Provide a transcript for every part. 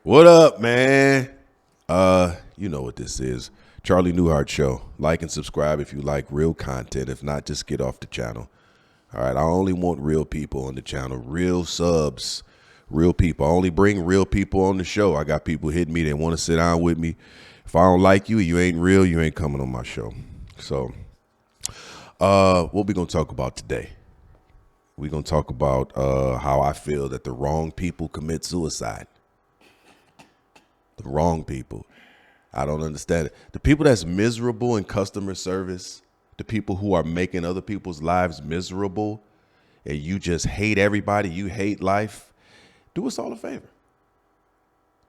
What up, man? You know what this is. Charlie Newhart Show. Like and subscribe if you like real content. If not, just get off the channel. All right, I only want real people on the channel. Real subs. Real people. I only bring real people on the show. I got people hitting me. They want to sit down with me. If I don't like you, you ain't real, you ain't coming on my show. So, what we going to talk about today? We're going to talk about how I feel that the wrong people commit suicide. The wrong people. I don't understand it. The people that's miserable in customer service, the people who are making other people's lives miserable, and you just hate everybody, you hate life, do us all a favor.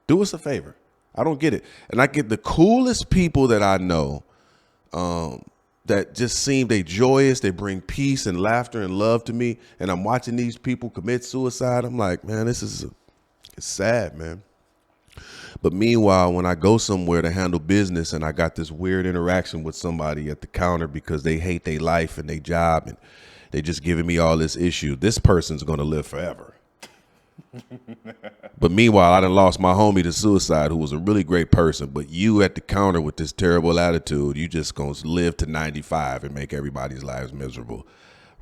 Do us a favor. I don't get it. And I get the coolest people that I know that just seem they joyous, they bring peace and laughter and love to me, and I'm watching these people commit suicide. I'm like, man, it's sad, man. But meanwhile, when I go somewhere to handle business and I got this weird interaction with somebody at the counter because they hate their life and their job and they just giving me all this issue, this person's going to live forever. But meanwhile, I done lost my homie to suicide, who was a really great person. But you at the counter with this terrible attitude, you just going to live to 95 and make everybody's lives miserable.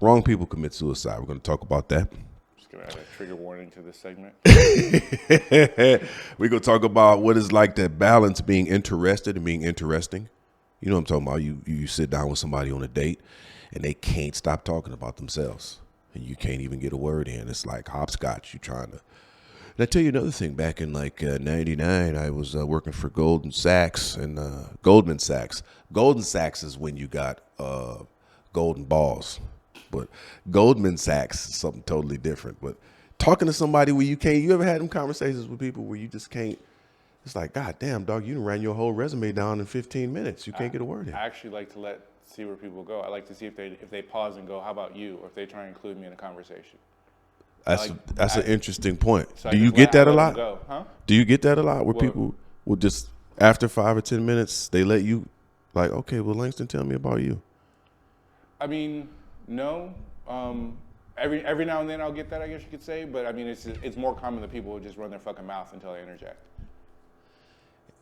Wrong people commit suicide. We're going to talk about that. Gonna add a trigger warning to this segment. We're going to talk about what it's like to balance being interested and being interesting. You know what I'm talking about? You sit down with somebody on a date and they can't stop talking about themselves and you can't even get a word in. It's like hopscotch. You trying to. And I tell you another thing. Back in like 99, I was working for Goldman Sachs. Goldman Sachs is when you got golden balls. But Goldman Sachs is something totally different. But talking to somebody where you ever had them conversations with people where you just can't, it's like, God damn, dog, you done ran your whole resume down in 15 minutes. You can't get a word in. I actually like to see where people go. I like to see if they pause and go, how about you? Or if they try and include me in a conversation. That's an interesting point. So Do you get that a lot? Huh? Do you get that a lot where people will just, after 5 or 10 minutes, they let you, like, okay, well, Langston, tell me about you. I mean, no. Every now and then I'll get that, I guess you could say. But I mean, it's more common that people will just run their fucking mouth until I interject.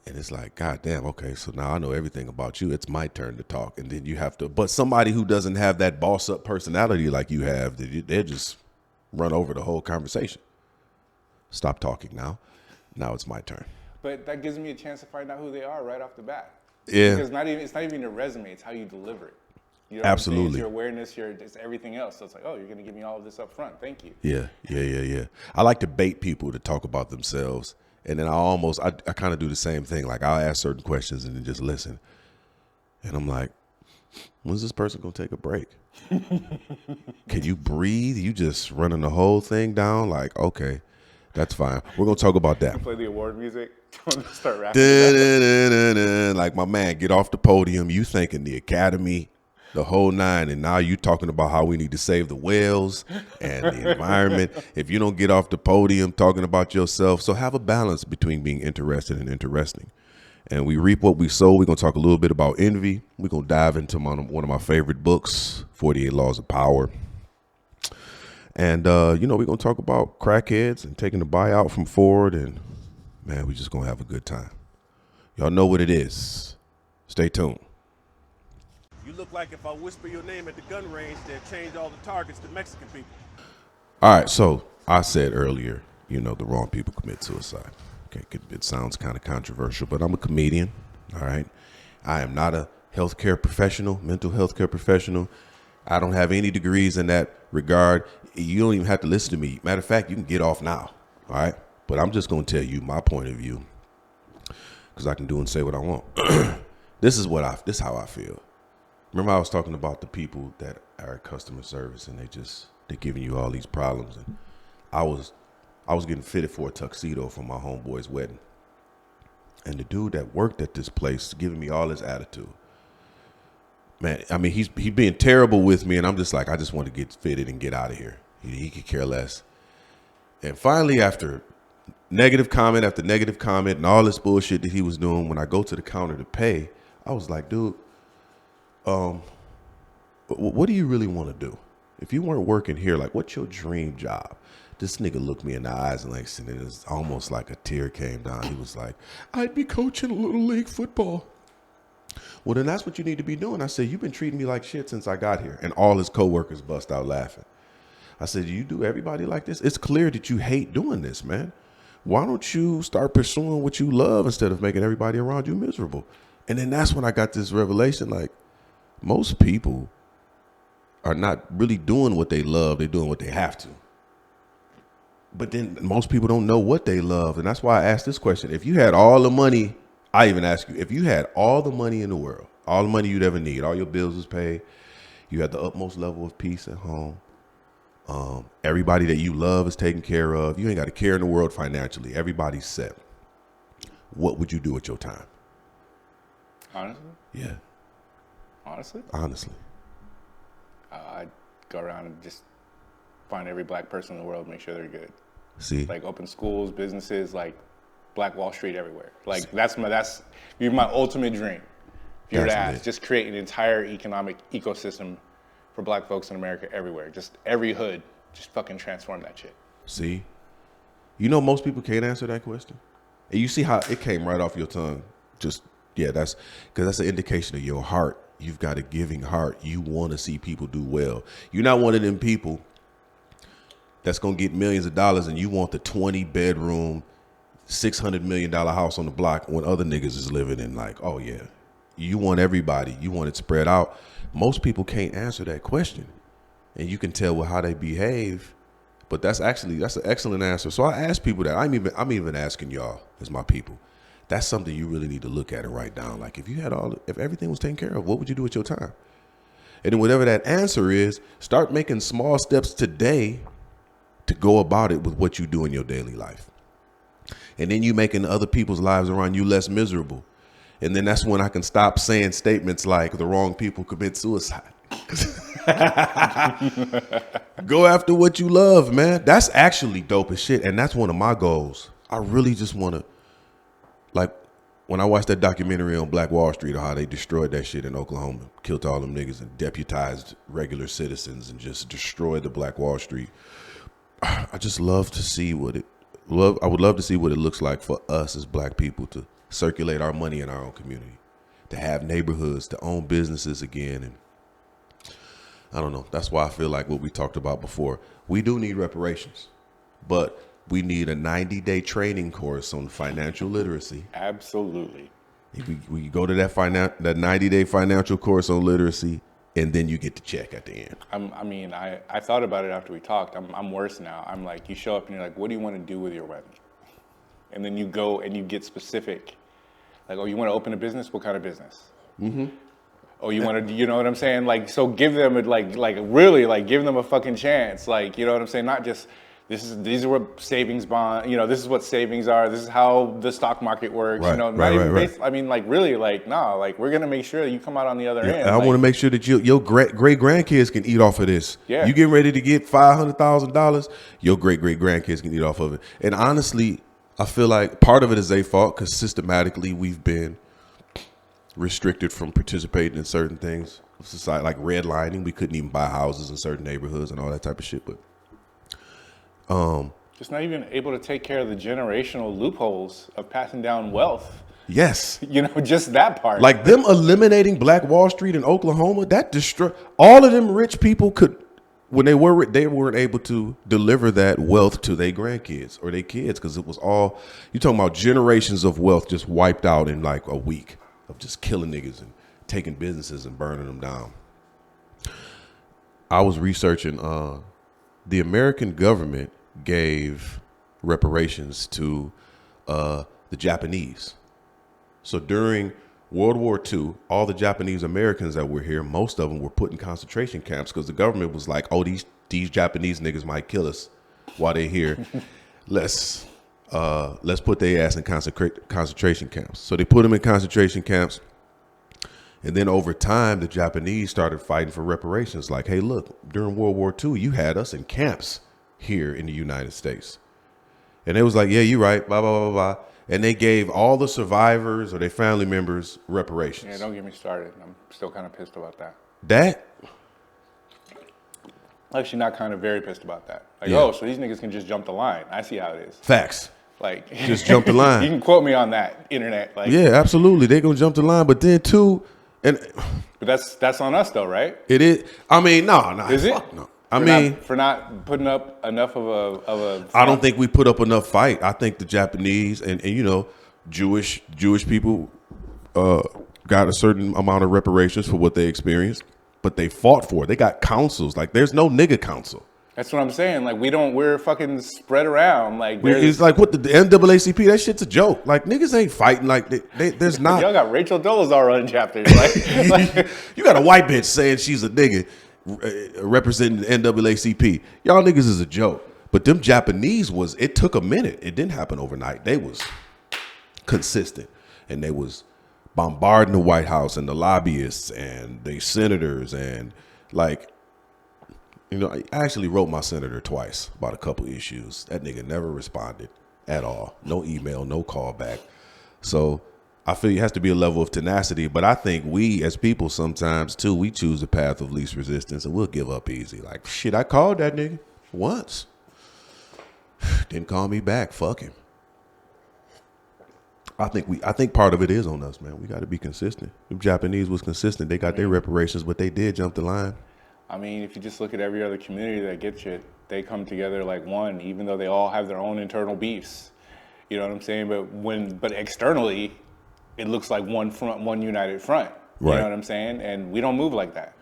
And it's like, God damn, okay, so now I know everything about you. It's my turn to talk. And then you have to, but somebody who doesn't have that boss up personality like you have, they'll just run over the whole conversation. Stop talking now. Now it's my turn. But that gives me a chance to find out who they are right off the bat. Yeah. Because it's not even your resume, it's how you deliver it. You know Absolutely. It's your awareness, it's everything else. So it's like, oh, you're going to give me all of this up front. Thank you. Yeah. I like to bait people to talk about themselves. And then I kind of do the same thing. Like I'll ask certain questions and then just listen. And I'm like, when's this person going to take a break? Can you breathe? You just running the whole thing down? Like, okay, that's fine. We're going to talk about that. Play the award music. Start rapping. Like my man, get off the podium. You thinking the Academy, the whole nine, and now you talking about how we need to save the whales and the environment. If you don't get off the podium talking about yourself, so have a balance between being interested and interesting. And we reap what we sow. We're going to talk a little bit about envy. We're going to dive into one of my favorite books, 48 Laws of Power. And, we're going to talk about crackheads and taking the buyout from Ford. And, man, we just going to have a good time. Y'all know what it is. Stay tuned. You look like if I whisper your name at the gun range, they'll change all the targets to Mexican people. All right, so I said earlier, the wrong people commit suicide. Okay, it sounds kind of controversial, but I'm a comedian, all right? I am not a healthcare professional, mental health care professional. I don't have any degrees in that regard. You don't even have to listen to me. Matter of fact, you can get off now, all right? But I'm just going to tell you my point of view because I can do and say what I want. This is how I feel. Remember I was talking about the people that are at customer service and they're giving you all these problems. And I was getting fitted for a tuxedo for my homeboy's wedding. And the dude that worked at this place giving me all his attitude. Man, I mean, he's being terrible with me. And I'm just like, I just want to get fitted and get out of here. He could care less. And finally, after negative comment after negative comment and all this bullshit that he was doing, when I go to the counter to pay, I was like, dude, what do you really want to do? If you weren't working here, like, what's your dream job? This nigga looked me in the eyes and like, and it was almost like a tear came down. He was like, I'd be coaching little league football. Well, then that's what you need to be doing. I said, you've been treating me like shit since I got here. And all his coworkers bust out laughing. I said, you do everybody like this? It's clear that you hate doing this, man. Why don't you start pursuing what you love instead of making everybody around you miserable? And then that's when I got this revelation, like, most people are not really doing what they love. They're doing what they have to. But then most people don't know what they love. And that's why I asked this question. If you had all the money, I even ask you, if you had all the money in the world, all the money you'd ever need, all your bills was paid, you had the utmost level of peace at home, everybody that you love is taken care of, you ain't got a care in the world financially, everybody's set. What would you do with your time? Honestly? Yeah. Honestly. I'd go around and just find every black person in the world, make sure they're good. See? Like open schools, businesses, like Black Wall Street everywhere. Like that's my ultimate dream. If you were to ask, just create an entire economic ecosystem for black folks in America everywhere. Just every hood, just fucking transform that shit. See? You know most people can't answer that question. And you see how it came right off your tongue. Just, yeah, that's because that's an indication of your heart. You've got a giving heart. You want to see people do well. You're not one of them people that's going to get millions of dollars and you want the 20-bedroom, $600 million house on the block when other niggas is living in like, oh yeah. You want everybody. You want it spread out. Most people can't answer that question. And you can tell with how they behave. But that's an excellent answer. So I ask people that. I'm even asking y'all as my people. That's something you really need to look at and write down. Like if everything was taken care of, what would you do with your time? And then whatever that answer is, start making small steps today to go about it with what you do in your daily life. And then you making other people's lives around you less miserable. And then that's when I can stop saying statements like the wrong people commit suicide. Go after what you love, man. That's actually dope as shit. And that's one of my goals. I really just want to, like, when I watched that documentary on Black Wall Street or how they destroyed that shit in Oklahoma, killed all them niggas and deputized regular citizens and just destroyed the Black Wall Street. I just love to see I would love to see what it looks like for us as black people to circulate our money in our own community, to have neighborhoods, to own businesses again. And I don't know. That's why I feel like what we talked about before. We do need reparations, but we need a 90-day training course on financial literacy. Absolutely. We go to that 90-day financial course on literacy, and then you get the check at the end. I thought about it after we talked. I'm worse now. I'm like, you show up and you're like, what do you want to do with your wealth? And then you go and you get specific. Like, oh, you want to open a business? What kind of business? Mm-hmm. Oh, you want to, you know what I'm saying? Like, so give them give them a fucking chance. Like, you know what I'm saying? Not just, these are what savings bond, this is what savings are. This is how the stock market works. Right, right. I mean, like, really, like, no, like, we're going to make sure that you come out on the other end. I want to make sure that your great grandkids can eat off of this. Yeah. You getting ready to get $500,000, your great grandkids can eat off of it. And honestly, I feel like part of it is their fault because systematically we've been restricted from participating in certain things of society, like redlining. We couldn't even buy houses in certain neighborhoods and all that type of shit. But just not even able to take care of the generational loopholes of passing down wealth. Yes. Just that part. Like them eliminating Black Wall Street in Oklahoma, that destroyed all of them rich people when they weren't able to deliver that wealth to their grandkids or their kids because it was all, you're talking about generations of wealth just wiped out in like a week of just killing niggas and taking businesses and burning them down. I was researching, the American government gave reparations to the Japanese. So during World War II, all the Japanese Americans that were here, most of them were put in concentration camps because the government was like, oh, these Japanese niggas might kill us while they're here. Let's put their ass in concentration camps. So they put them in concentration camps. And then over time, the Japanese started fighting for reparations. Like, hey, look, during World War II, you had us in camps here in the United States. And they was like, yeah, you're right, blah, blah, blah, blah. And they gave all the survivors or their family members reparations. Yeah, don't get me started. I'm still kind of pissed about that. Actually, not kind of very pissed about that. Like, Yeah. oh, so these niggas can just jump the line. I see how it is. Facts. Like, Just jump the line. You can quote me on that, internet. Like, Yeah, absolutely. They're gonna jump the line, but then too, and but that's on us though, right? it is. I mean, no. Is it? Fuck no. I mean, for not putting up enough of a. I don't think we put up enough fight. I think the Japanese and you know, Jewish people got a certain amount of reparations for what they experienced, but they fought for it. They got councils. Like, there's no nigga council. That's what I'm saying. Like, we're fucking spread around. Like, It's like what the NAACP. That shit's a joke. Like, niggas ain't fighting. Like, there's not. Y'all got Rachel Dolezal running chapters. Like You got a white bitch saying she's a nigga representing the NAACP. Y'all niggas is a joke. But them Japanese it took a minute. It didn't happen overnight. They was consistent, and they was bombarding the White House and the lobbyists and the senators and like. You know, I actually wrote my senator twice about a couple issues. That nigga never responded at all. No email, no call back. So I feel it has to be a level of tenacity. But I think we as people sometimes too, we choose the path of least resistance and we'll give up easy. Like, shit, I called that nigga once. Didn't call me back. Fuck him. I think part of it is on us, man. We got to be consistent. The Japanese was consistent. They got their reparations, but they did jump the line. I mean, if you just look at every other community that gets shit, they come together like one, even though they all have their own internal beefs. You know what I'm saying? But externally, it looks like one front, one united front. You Right. know what I'm saying? And we don't move like that.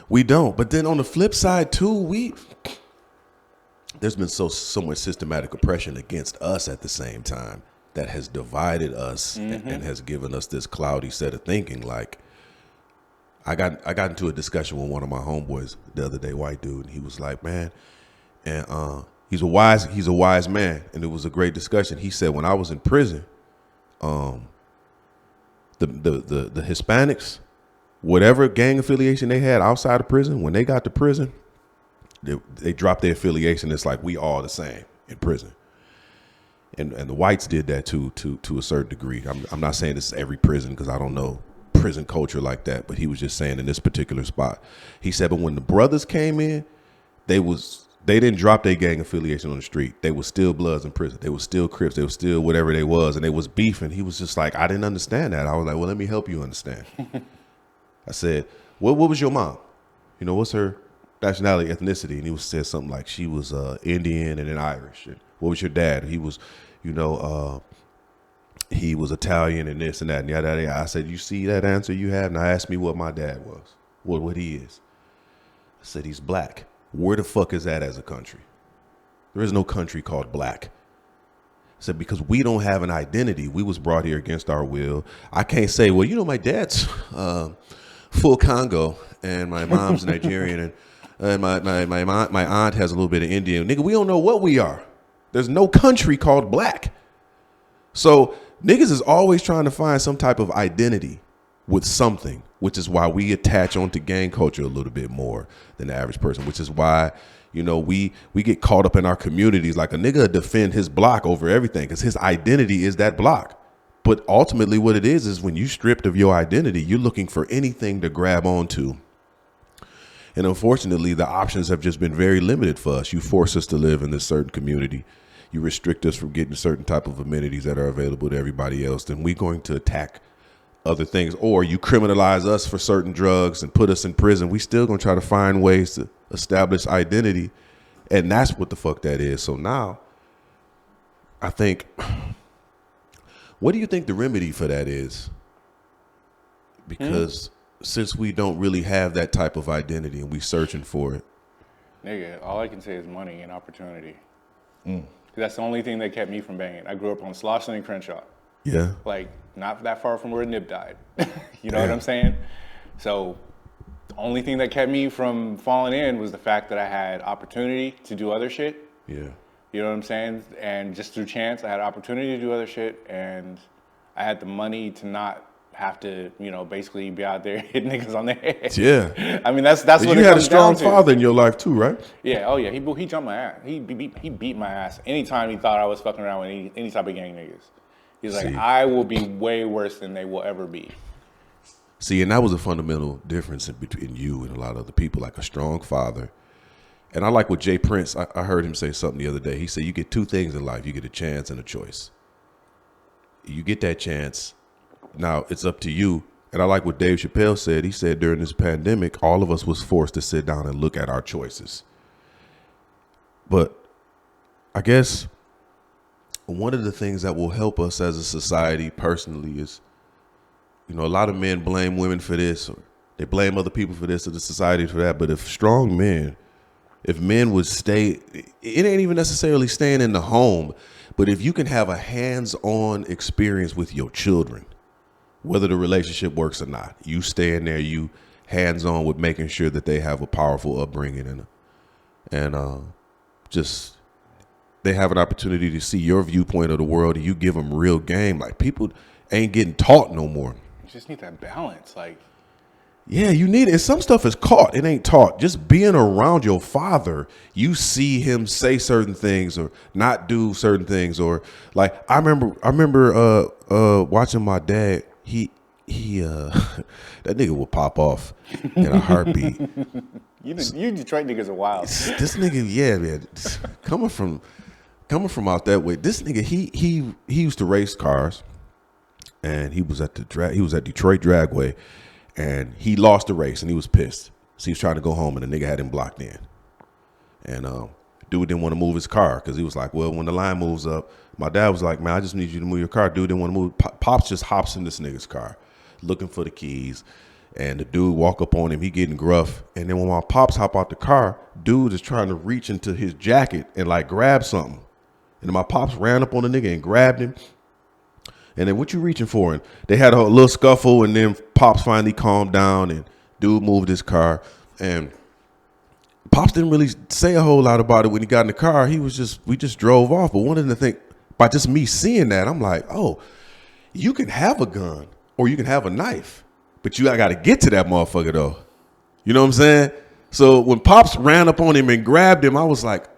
We don't. But then on the flip side too, there's been so much systematic oppression against us at the same time that has divided us and has given us this cloudy set of thinking. Like, I got into a discussion with one of my homeboys the other day, white dude, and he was like, man, and he's a wise man, and it was a great discussion. He said, when I was in prison, the Hispanics, whatever gang affiliation they had outside of prison, when they got to prison, they dropped their affiliation. It's like we all the same in prison. And the whites did that to a certain degree. I'm not saying this is every prison because I don't know prison culture like that, but he was just saying in this particular spot, he said, but when the brothers came in, they didn't drop their gang affiliation on the street. They was still Bloods in prison. They was still Crips. They was still whatever they was, and they was beefing. He was just like, I didn't understand that. I was like, well, let me help you understand. I said, what was your mom? You know, what's her nationality, ethnicity? And he said something like she was Indian and then Irish. And what was your dad? He was, you know, he was Italian and this and that and yada yada. I said, you see that answer you have? Now ask me what my dad was, what he is. I said, he's black. Where the fuck is that as a country? There is no country called black. I said, because we don't have an identity. We was brought here against our will. I can't say, well, you know, my dad's full Congo and my mom's Nigerian and my aunt has a little bit of Indian. Nigga, we don't know what we are. There's no country called black. So niggas is always trying to find some type of identity with something, which is why we attach onto gang culture a little bit more than the average person, which is why, you know, we get caught up in our communities. Like, a nigga defend his block over everything because his identity is that block. But ultimately what it is when you stripped of your identity, you're looking for anything to grab onto. And unfortunately, the options have just been very limited for us. You force us to live in this certain community. You restrict us from getting certain type of amenities that are available to everybody else. Then we're going to attack other things. Or you criminalize us for certain drugs and put us in prison. We still going to try to find ways to establish identity. And that's what the fuck that is. So now, I think, what do you think the remedy for that is? Because since we don't really have that type of identity and we searching for it. Nigga, all I can say is money and opportunity. That's the only thing that kept me from banging. I grew up on Slauson and Crenshaw. Yeah. Like, not that far from where Nip died. You know what I'm saying? So the only thing that kept me from falling in was the fact that I had opportunity to do other shit. Yeah. You know what I'm saying? And just through chance, I had opportunity to do other shit, and I had the money to not have to, you know, basically be out there hitting niggas on their head. Yeah. I mean, that's what it comes down to. You had a strong father in your life too, right? Yeah. Oh yeah. He jumped my ass. He beat my ass anytime he thought I was fucking around with any type of gang niggas. He's like, I will be way worse than they will ever be. See, and that was a fundamental difference between you and a lot of other people. Like, a strong father And I like what Jay Prince, I heard him say something the other day. He said, you get two things in life. You get a chance and a choice. You get that chance. Now it's up to you. And I like what Dave Chappelle said. He said during this pandemic, all of us was forced to sit down and look at our choices. But I guess one of the things that will help us as a society personally is, you know, a lot of men blame women for this, or they blame other people for this, or the society for that. But if men would stay, it ain't even necessarily staying in the home, but if you can have a hands-on experience with your children, whether the relationship works or not, you stay in there, you hands-on with making sure that they have a powerful upbringing and just they have an opportunity to see your viewpoint of the world, and you give them real game. Like, people ain't getting taught no more. You just need that balance, like. Yeah, you need it. And some stuff is caught. It ain't taught. Just being around your father, you see him say certain things or not do certain things. Or like I remember watching my dad. He that nigga would pop off in a heartbeat. You Detroit niggas are wild. This nigga, yeah, man. Coming from out that way, this nigga, he used to race cars, and he was at Detroit Dragway. And he lost the race, and he was pissed. So he was trying to go home, and the nigga had him blocked in. And dude didn't want to move his car because he was like, well, when the line moves up, my dad was like, man, I just need you to move your car. Dude didn't want to move. Pops just hops in this nigga's car looking for the keys. And the dude walk up on him. He getting gruff. And then when my pops hop out the car, dude is trying to reach into his jacket and like grab something. And then my pops ran up on the nigga and grabbed him. And then what you reaching for? And they had a little scuffle, and then Pops finally calmed down, and dude moved his car. And Pops didn't really say a whole lot about it when he got in the car. We just drove off. But one of the things, by just me seeing that, I'm like, oh, you can have a gun or you can have a knife, but you got to get to that motherfucker though. You know what I'm saying? So when Pops ran up on him and grabbed him, I was like,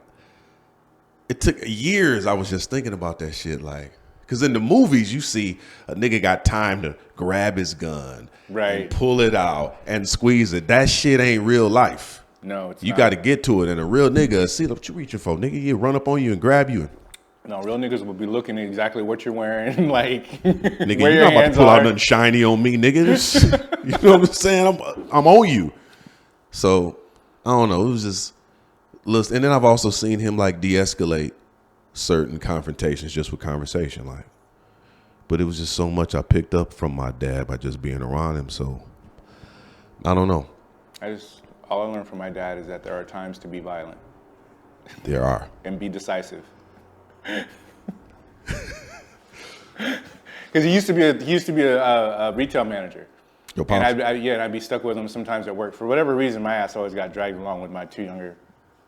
it took years. I was just thinking about that shit, like. Because in the movies, you see a nigga got time to grab his gun, right, and pull it out and squeeze it. That shit ain't real life. No, it's you not. got to get to it. And a real nigga, see what you reaching for. Nigga, he run up on you and grab you. No, real niggas will be looking at exactly what you're wearing. Like, nigga, where you're not about to pull out nothing shiny on me, nigga. You know what I'm saying? I'm on you. So, I don't know. It was just, listen. And then I've also seen him like de-escalate certain confrontations just with conversation, like. But it was just so much I picked up from my dad by just being around him. So I don't know. All I learned from my dad is that there are times to be violent. There are. And be decisive. Because he used to be a retail manager. Your pops? And I'd be stuck with him sometimes at work. For whatever reason, my ass always got dragged along with my two younger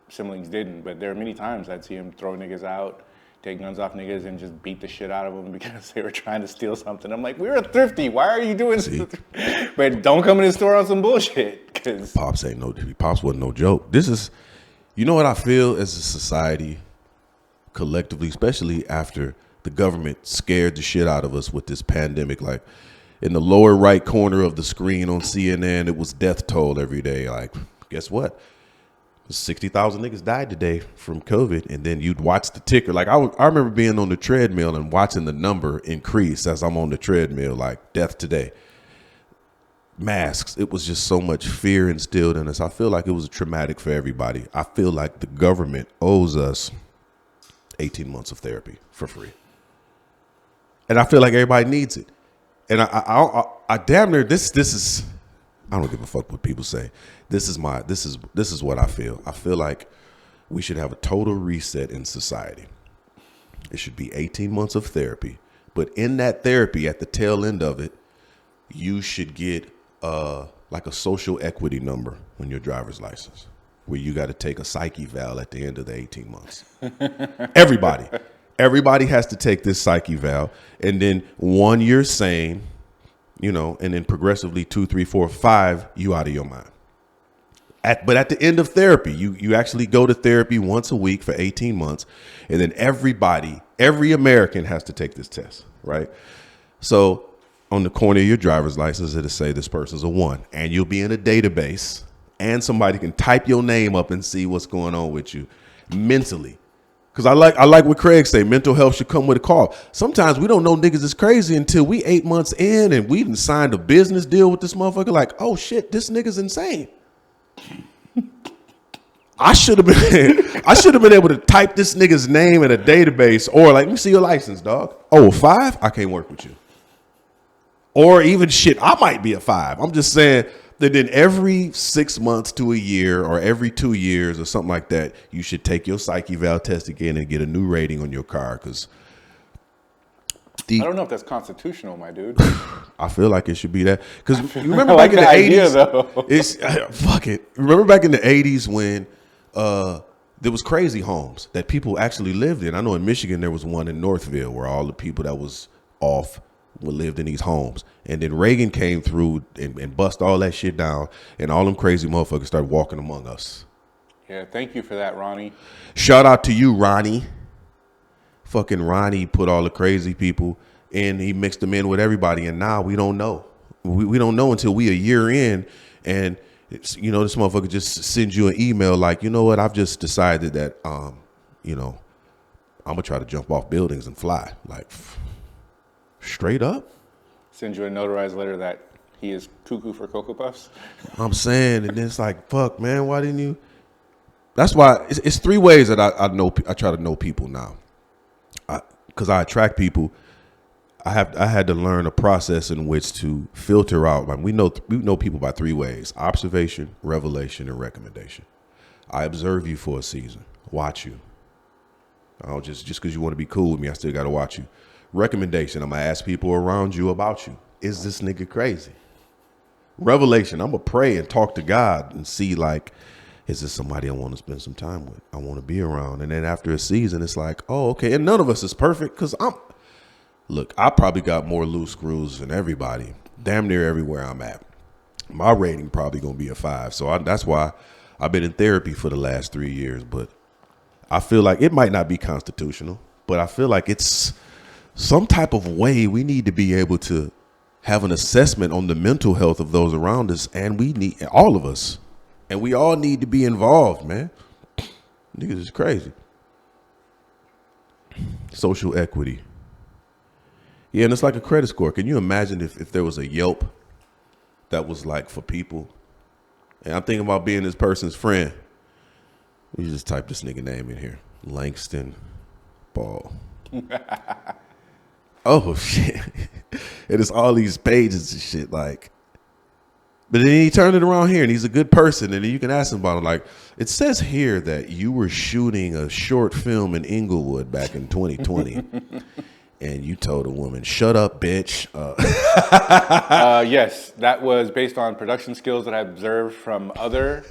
siblings didn't. But there are many times I'd see him throw niggas out, take guns off niggas, and just beat the shit out of them because they were trying to steal something. I'm like, we were thrifty. Why are you doing this? But don't come in the store on some bullshit. Cause Pops wasn't no joke. This is, you know what I feel as a society, collectively, especially after the government scared the shit out of us with this pandemic. Like, in the lower right corner of the screen on CNN, it was death toll every day. Like, guess what? 60,000 niggas died today from COVID, and then you'd watch the ticker. Like, I remember being on the treadmill and watching the number increase as I'm on the treadmill, like death today. Masks. It was just so much fear instilled in us. I feel like it was traumatic for everybody. I feel like the government owes us 18 months of therapy for free. And I feel like everybody needs it. And I damn near, this is, I don't give a fuck what people say. This is what I feel. I feel like we should have a total reset in society. It should be 18 months of therapy. But in that therapy, at the tail end of it, you should get like a social equity number on your driver's license, where you got to take a psych eval at the end of the 18 months. Everybody has to take this psych eval, and then 1 year sane, and then progressively 2, 3, 4, 5, you out of your mind. But at the end of therapy, you actually go to therapy once a week for 18 months, and then every American has to take this test, right? So on the corner of your driver's license, it'll say this person's a 1, and you'll be in a database, and somebody can type your name up and see what's going on with you mentally. Because I like what Craig say, mental health should come with a call. Sometimes we don't know niggas is crazy until we 8 months in and we even signed a business deal with this motherfucker. Like, oh shit, this nigga's insane. I should have been able to type this nigga's name in a database, or like, let me see your license, dog. Oh, 5? I can't work with you. Or even shit, I might be a 5. I'm just saying that then every 6 months to a year or every 2 years or something like that, you should take your psych eval test again and get a new rating on your car. Because I don't know if that's constitutional, my dude. I feel like it should be that. Because remember back in the 80s, it's fuck it. Remember back in the 80s when there was crazy homes that people actually lived in. I know in Michigan there was one in Northville where all the people that was off lived in these homes. And then Reagan came through and bust all that shit down, and all them crazy motherfuckers started walking among us. Yeah, thank you for that, Ronnie. Shout out to you, Ronnie. Fucking Ronnie put all the crazy people in, he mixed them in with everybody, and now we don't know. We don't know until we a year in, and this motherfucker just sends you an email like, you know what, I've just decided that, I'm gonna try to jump off buildings and fly. Like, straight up? Send you a notarized letter that he is cuckoo for Cocoa Puffs? I'm saying, and it's like, fuck, man, why didn't you? That's why it's 3 ways that I try to know people now. Because I attract people. I had to learn a process in which to filter out. Like we know people by 3 ways: observation, revelation, and recommendation. I observe you for a season, watch you. I'll just because you want to be cool with me, I still got to watch you. Recommendation, I'm going to ask people around you about you. Is this nigga crazy? Revelation, I'm going to pray and talk to God and see, like, is this somebody I want to spend some time with? I want to be around. And then after a season, it's like, oh, okay. And none of us is perfect because I probably got more loose screws than everybody. Damn near everywhere I'm at. My rating probably going to be a 5. So that's why I've been in therapy for the last 3 years. But I feel like it might not be constitutional, but I feel like it's some type of way we need to be able to have an assessment on the mental health of those around us. And we need, all of us, and we all need to be involved, man. Niggas is crazy. Social equity. Yeah, and it's like a credit score. Can you imagine if there was a Yelp that was like for people? And I'm thinking about being this person's friend. We just type this nigga name in here. Langston Ball. Oh, shit. And it's all these pages and shit, like. But then he turned it around here, and he's a good person, and then you can ask him about it. Like, it says here that you were shooting a short film in Inglewood back in 2020, and you told a woman, shut up, bitch. Yes, that was based on production skills that I observed from other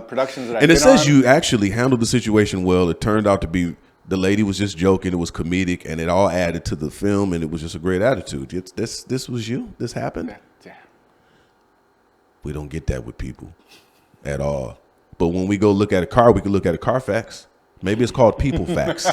productions that I've been on. And it says you actually handled the situation well. It turned out to be, the lady was just joking. It was comedic, and it all added to the film, and it was just a great attitude. This was you? This happened? Yeah. We don't get that with people at all. But when we go look at a car, we can look at a Carfax. Maybe it's called People Facts.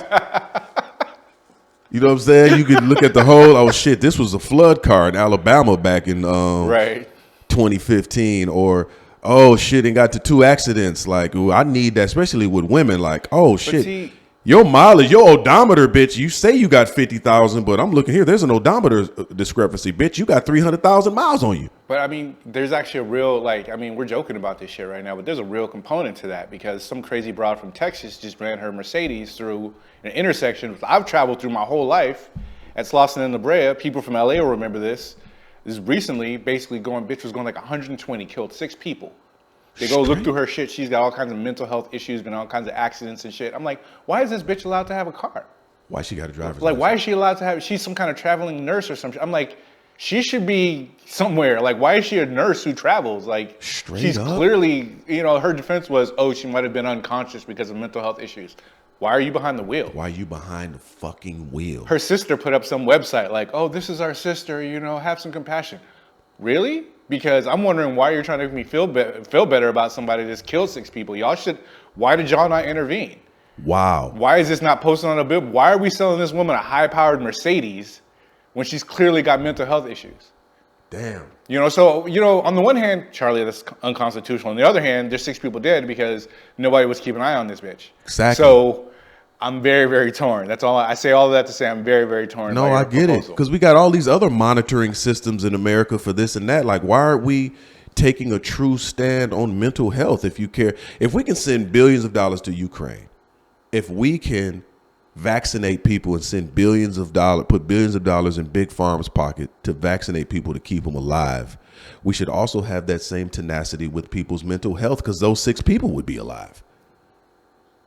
You know what I'm saying? You could look at the whole, oh shit, this was a flood car in Alabama back in 2015. Or, oh shit, and got to 2 accidents. Like, ooh, I need that, especially with women. Like, oh shit. Your mileage, your odometer, bitch. You say you got 50,000, but I'm looking here. There's an odometer discrepancy, bitch. You got 300,000 miles on you. But I mean, there's actually a real, we're joking about this shit right now, but there's a real component to that because some crazy broad from Texas just ran her Mercedes through an intersection I've traveled through my whole life at Slauson and La Brea. People from LA will remember this. This is recently basically bitch was going like 120, killed 6 people. They go look through her shit. She's got all kinds of mental health issues, been all kinds of accidents and shit. I'm like, why is this bitch allowed to have a car? Why she got a driver's license? Why is she allowed to have? She's some kind of traveling nurse or something. I'm like, she should be somewhere. Like, why is she a nurse who travels? Like, she's clearly, her defense was, oh, she might have been unconscious because of mental health issues. Why are you behind the wheel? Why are you behind the fucking wheel? Her sister put up some website like, oh, this is our sister, have some compassion. Really? Because I'm wondering why you're trying to make me feel better about somebody that's killed 6 people. Why did y'all not intervene? Wow. Why is this not posted on a bill? Why are we selling this woman a high-powered Mercedes when she's clearly got mental health issues? Damn. So, on the one hand, Charlie, that's unconstitutional. On the other hand, there's 6 people dead because nobody was keeping an eye on this bitch. Exactly. So I'm very, very torn. That's all I say. All of that to say, I'm very, very torn. No, I get it, because we got all these other monitoring systems in America for this and that. Like, why aren't we taking a true stand on mental health? If you care, if we can send billions of dollars to Ukraine, if we can vaccinate people and send billions of dollars, put billions of dollars in big pharma's pocket to vaccinate people to keep them alive, we should also have that same tenacity with people's mental health, because those 6 people would be alive.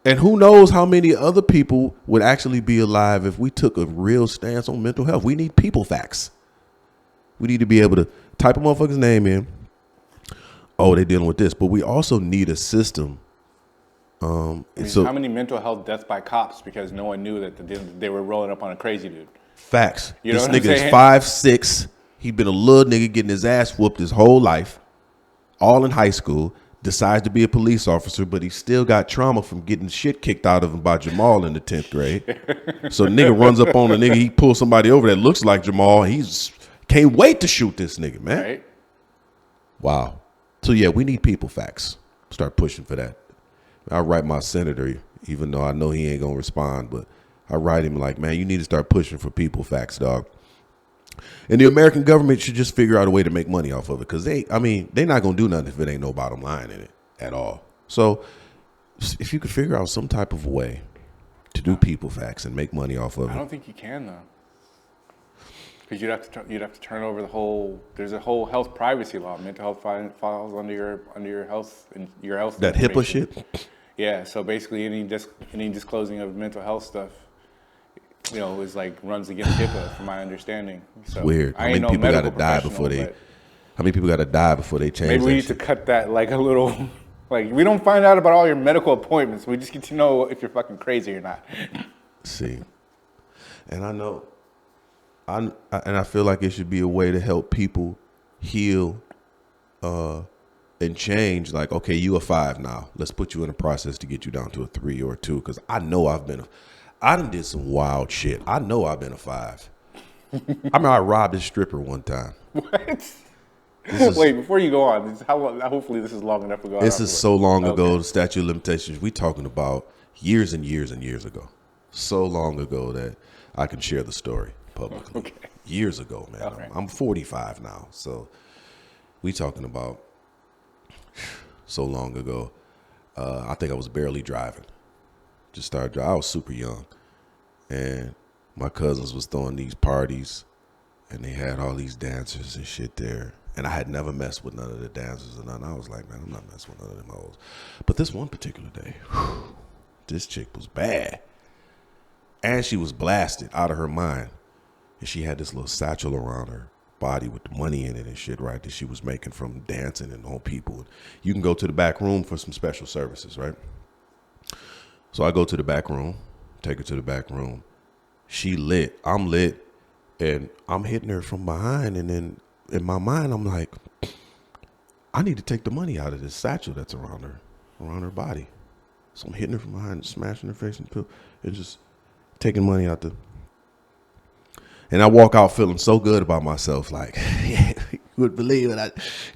And who knows how many other people would actually be alive if we took a real stance on mental health. We need people facts. We need to be able to type a motherfucker's name in. Oh, they're dealing with this. But we also need a system. How many mental health deaths by cops because no one knew that they were rolling up on a crazy dude? Facts. You know this what I'm nigga is saying? 5'6". He been a little nigga getting his ass whooped his whole life, all in high school. Decides to be a police officer, but he still got trauma from getting shit kicked out of him by Jamal in the 10th grade. So nigga runs up on a nigga. He pulls somebody over that looks like Jamal. He's can't wait to shoot this nigga, man. Right. Wow. So yeah, we need people facts. Start pushing for that. I write my senator, even though I know he ain't gonna respond, but I write him like, man, you need to start pushing for people facts, dog. And the American government should just figure out a way to make money off of it, because they're not gonna do nothing if it ain't no bottom line in it at all. So if you could figure out some type of way to do people facts and make money off of it. I don't think you can though, because you'd have to turn over the whole. There's a whole health privacy law. Mental health files under your health and your health. That HIPAA shit. Yeah. So basically, any disclosing of mental health stuff, is like runs against HIPAA, from my understanding. So weird. How many people got to die before they? How many people got to die before they change? Maybe we need to cut that like a little. Like, we don't find out about all your medical appointments. We just get to know if you're fucking crazy or not. See, and I know, and I feel like it should be a way to help people heal, and change. Like, okay, you a 5 now. Let's put you in a process to get you down to a 3 or a 2. Because I know I done did some wild shit. I know I've been a 5. I remember I robbed a stripper one time. What? Wait, before you go on, hopefully this is long enough to go on. This is so long ago, the statute of limitations. We talking about years and years and years ago. So long ago that I can share the story publicly. Okay. Years ago, man. Right. I'm 45 now. So we talking about so long ago. I think I was barely driving. Just started driving. I was super young. And my cousins was throwing these parties, and they had all these dancers and shit there. And I had never messed with none of the dancers or nothing. I was like, man, I'm not messing with none of them hoes. But this one particular day, this chick was bad. And she was blasted out of her mind. And she had this little satchel around her body with the money in it and shit, right, that she was making from dancing and on people. And you can go to the back room for some special services, right? So I go to the back room, take her to the back room. She lit. I'm lit. And I'm hitting her from behind, and then in my mind, I'm like, I need to take the money out of this satchel that's around her body. So I'm hitting her from behind, smashing her face and just taking money out and I walk out feeling so good about myself, like, yeah, you would believe what I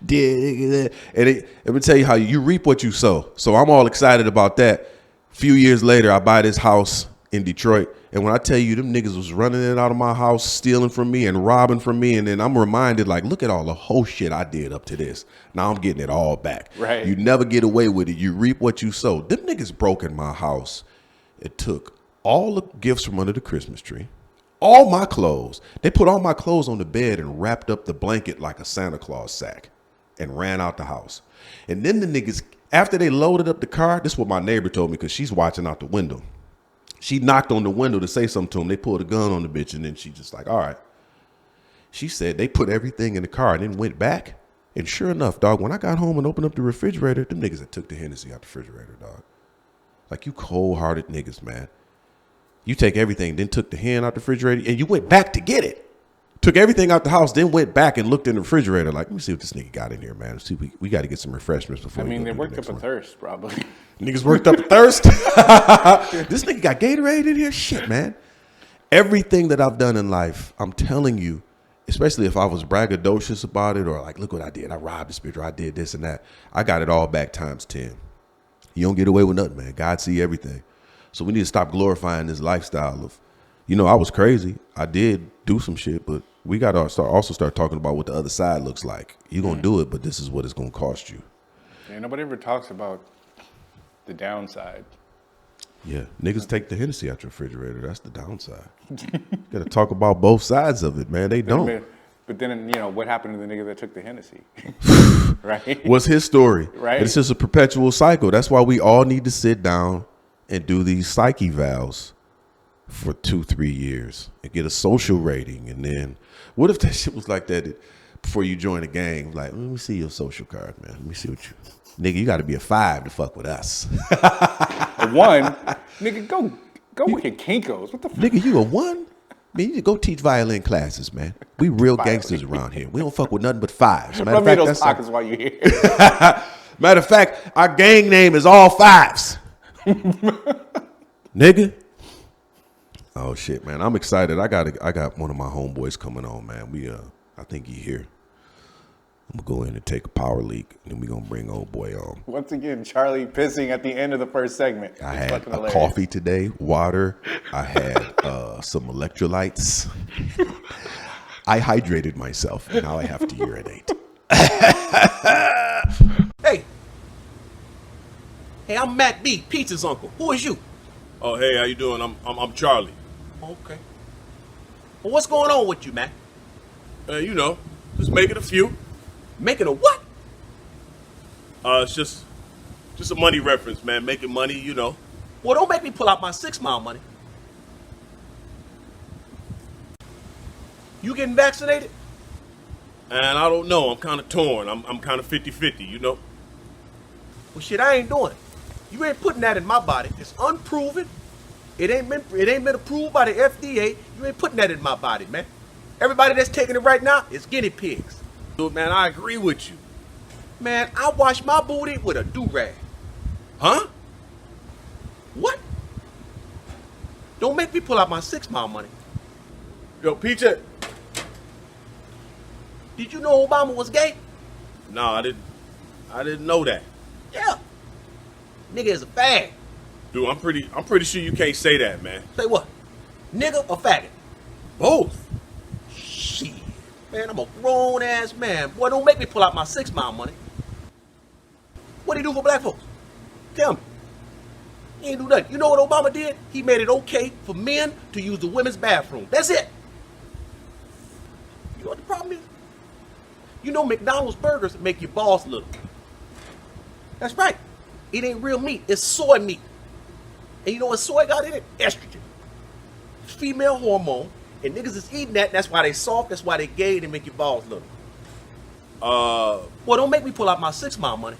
did. And let me tell you how you reap what you sow. So I'm all excited about that. A few years later, I buy this house in Detroit. And when I tell you them niggas was running in and out of my house, stealing from me and robbing from me, and then I'm reminded, like, look at all the whole shit I did up to this. Now I'm getting it all back. Right. You never get away with it. You reap what you sow. Them niggas broke in my house. It took all the gifts from under the Christmas tree, all my clothes. They put all my clothes on the bed and wrapped up the blanket like a Santa Claus sack and ran out the house. And then the niggas, after they loaded up the car, this is what my neighbor told me because she's watching out the window. She knocked on the window to say something to him. They pulled a gun on the bitch, and then she just like, all right. She said they put everything in the car and then went back. And sure enough, dog, when I got home and opened up the refrigerator, them niggas that took the Hennessy out the refrigerator, dog. Like, you cold-hearted niggas, man. You take everything, then took the hen out the refrigerator, and you went back to get it. Took everything out the house, then went back and looked in the refrigerator. Like, let me see what this nigga got in here, man. See, we got to get some refreshments before. I mean, they worked up a thirst, probably. Niggas worked up a thirst. This nigga got Gatorade in here. Shit, man. Everything that I've done in life, I'm telling you, especially if I was braggadocious about it, or like, look what I did. I robbed this bitch, or I did this and that. I got it all back times 10. You don't get away with nothing, man. God see everything. So we need to stop glorifying this lifestyle of, I was crazy. I did do some shit, but we got to start talking about what the other side looks like. You're going to do it, but this is what it's going to cost you. Yeah, nobody ever talks about the downside. Yeah, niggas take the Hennessy out your refrigerator. That's the downside. Got to talk about both sides of it, man. They don't. But then, what happened to the nigga that took the Hennessy? Right? What's his story? Right. It's just a perpetual cycle. That's why we all need to sit down and do these psyche vows for 2-3 years and get a social rating. And then what if that shit was like that before you join a gang? Like, let me see your social card, man. Let me see what nigga, you got to be a 5 to fuck with us. A 1? Nigga, go work at Kinko's. What the fuck? Nigga, you a 1? Man, you need to go teach violin classes, man. We real gangsters around here. We don't fuck with nothing but 5s. Rub me those pockets while you're here. Matter of fact, our gang name is all 5s. Nigga. Oh shit, man. I'm excited. I got one of my homeboys coming on, man. I think he here. I'm gonna go in and take a power leak, and then we gonna bring old boy on. Once again, Charlie pissing at the end of the first segment. I had a coffee today, water. I had some electrolytes. I hydrated myself, and now I have to urinate. Hey, I'm Matt B, Peach's uncle. Who is you? Oh, hey, how you doing? I'm Charlie. Okay. Well, what's going on with you, Matt? Just making a few. Making a what? It's just a money reference, man. Making money, Well, don't make me pull out my 6 Mile money. You getting vaccinated? And I don't know. I'm kind of torn. I'm kind of 50-50, Well, shit, I ain't doing it. You ain't putting that in my body. It's unproven. It ain't been approved by the FDA. You ain't putting that in my body, man. Everybody that's taking it right now is guinea pigs. Dude, man, I agree with you. Man, I wash my booty with a do-rag. Huh? What? Don't make me pull out my 6 Mile money. Yo, Peter. Did you know Obama was gay? No, I didn't know that. Yeah. Nigga is a fag. Dude, I'm pretty sure you can't say that, man. Say what? Nigga or faggot? Both. Shit. Man, I'm a grown ass man. Boy, don't make me pull out my 6 Mile money. What do you do for black folks? Tell me. He ain't do nothing. You know what Obama did? He made it okay for men to use the women's bathroom. That's it. You know what the problem is? You know McDonald's burgers make your balls little. That's right. It ain't real meat. It's soy meat. And you know what soy got in it? Estrogen. Female hormone. And niggas is eating that. That's why they soft. That's why they gay. They make your balls little. Well, don't make me pull out my 6 Mile money.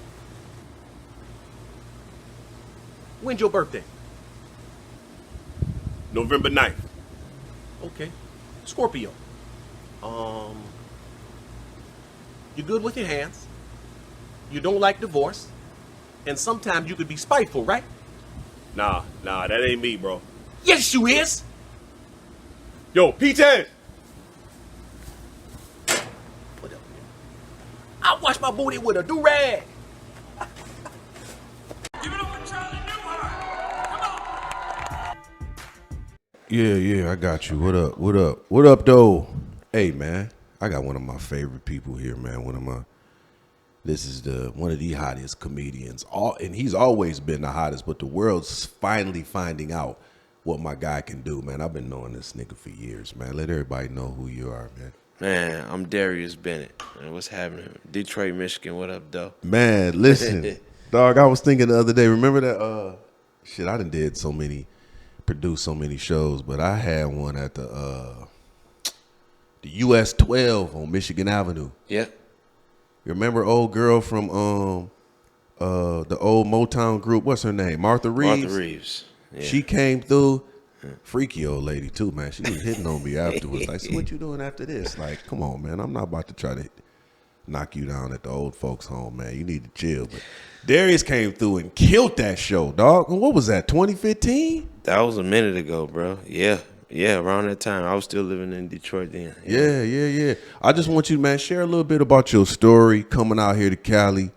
When's your birthday? November 9th. Okay. Scorpio. You're good with your hands. You don't like divorce. And sometimes you could be spiteful, right? Nah, that ain't me, bro. Yes, you is. Yo, Peter. What up, man? I wash my booty with a do-rag. Give it up for Charlie Newhart. Come on. Yeah, I got you. What up, though? Hey, man, I got one of my favorite people here, man. This is one of the hottest comedians. And he's always been the hottest, but the world's finally finding out what my guy can do, man. I've been knowing this nigga for years, man. Let everybody know who you are, man. Man, I'm Darius Bennett. Man, what's happening? Detroit, Michigan. What up, though? Man, listen, dog, I was thinking the other day, remember that, I done produced so many shows, but I had one at the US 12 on Michigan Avenue. Yeah. You remember old girl from the old Motown group? What's her name? Martha Reeves. Martha Reeves. Yeah. She came through. Freaky old lady too, man. She was hitting on me afterwards. Like, so what you doing after this? Like, come on, man. I'm not about to try to knock you down at the old folks' home, man. You need to chill. But Darius came through and killed that show, dog. And what was that? 2015? That was a minute ago, bro. Yeah. Yeah, around that time. I was still living in Detroit then. Yeah. I just want you, man, share a little bit about your story coming out here to Cali,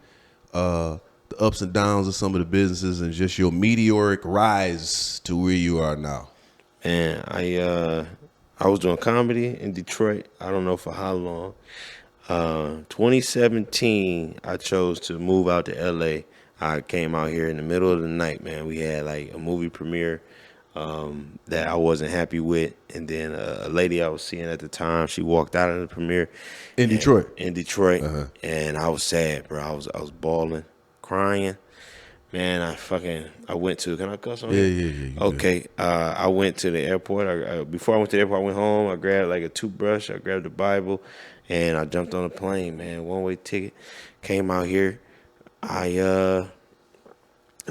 the ups and downs of some of the businesses, and just your meteoric rise to where you are now. And I was doing comedy in Detroit. I don't know for how long. 2017, I chose to move out to LA. I came out here in the middle of the night, man. We had like a movie premiere that I wasn't happy with, and then a lady I was seeing at the time, she walked out of the premiere In Detroit? In Detroit, and I was sad, bro. I was bawling, crying. Man, I went to. Can I cuss on here? Yeah. Okay, I went to the airport. Before I went to the airport, I went home. I grabbed like a toothbrush. I grabbed the Bible, and I jumped on a plane. Man, one-way ticket. Came out here. I've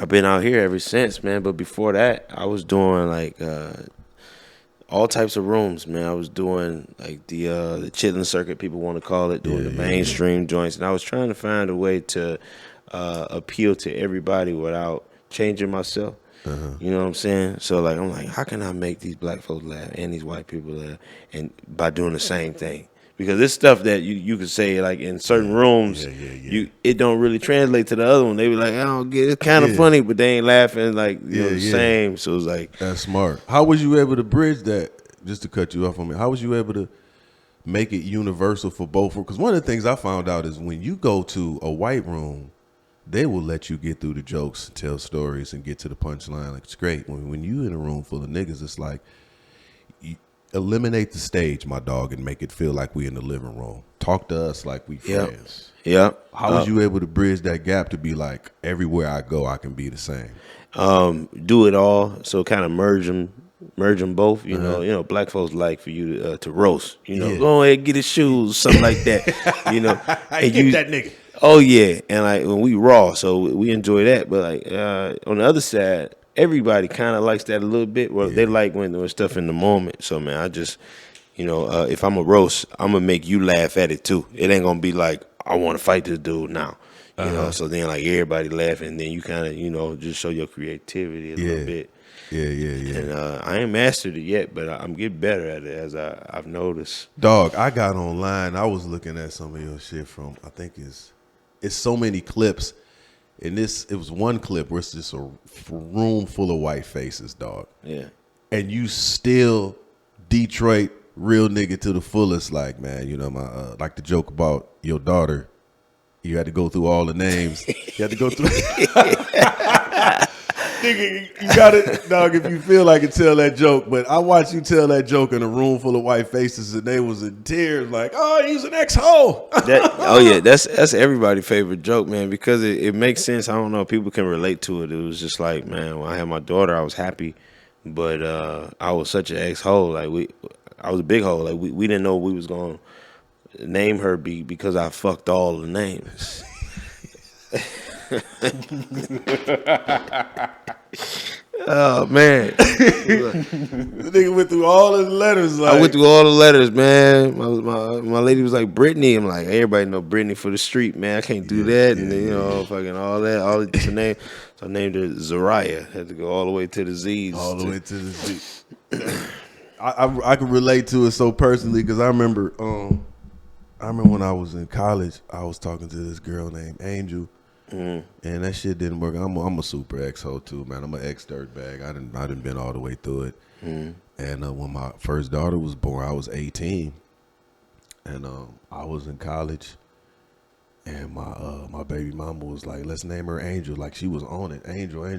been out here ever since, man. But before that, I was doing like all types of rooms, man. I was doing like the chitlin circuit, people want to call it, doing the mainstream joints, and I was trying to find a way to appeal to everybody without changing myself. You know what I'm saying? So like I'm like, how can I make these black folks laugh and these white people laugh, and by doing the same thing? Because it's stuff that you could say like in certain rooms, it don't really translate to the other one. They be like, I don't get it. It's kind of funny, but they ain't laughing like the same. So it's like, that's smart. How was you able to bridge that? Just to cut you off on me, how was you able to make it universal for both? Because one of the things I found out is when you go to a white room, they will let you get through the jokes, tell stories, and get to the punchline. Like, it's great. When you in a room full of niggas, it's like, you eliminate the stage, my dog, and make it feel like we in the living room. Talk to us like we friends. Yeah. How was you able to bridge that gap to be like, everywhere I go, I can be the same? Do it all. So kind of merge them both. You know, black folks like for you to roast. You know, go ahead, get his shoes, something like that. You know, I get that nigga. Oh yeah, and like when we raw, so we enjoy that. But like on the other side, everybody kind of likes that a little bit. Well, they like when stuff in the moment. So man, I just, if I'm a roast, I'm gonna make you laugh at it too. It ain't gonna be like I want to fight this dude now. You know, so then like everybody laughing, and then you kind of just show your creativity a little bit. Yeah. And I ain't mastered it yet, but I'm getting better at it as I've noticed. Dog, I got online. I was looking at some of your shit from, I think it's so many clips. And it was one clip where it's just a room full of white faces, dog. Yeah. And you still Detroit real nigga to the fullest. Like, man, my like the joke about your daughter. You had to go through all the names. You had to go through. Nigga, you got it, dog. If you feel like it, tell that joke. But I watched you tell that joke in a room full of white faces, and they was in tears, like, "Oh, he's an ex-hoe." That's everybody's favorite joke, man, because it makes sense. I don't know, people can relate to it. It was just like, man, when I had my daughter, I was happy, but I was such an ex-hoe. Like I was a big hoe. Like we didn't know we was gonna name her because I fucked all the names. Oh man, the nigga went through all his letters. Like, I went through all the letters, man. My lady was like Brittany. I'm like, everybody know Brittany for the street, man. I can't do that, and then, fucking all that, all the different names. So I named her Zariah. Had to go all the way to the Z's. All the way to the Z. I can relate to it so personally because I remember when I was in college, I was talking to this girl named Angel. And that shit didn't work. I'm a super ex-hoe too, man. I'm an ex-dirtbag. I done been all the way through it. And when my first daughter was born, I was 18. And I was in college. And my baby mama was like, let's name her Angel. Like, she was on it. Angel. I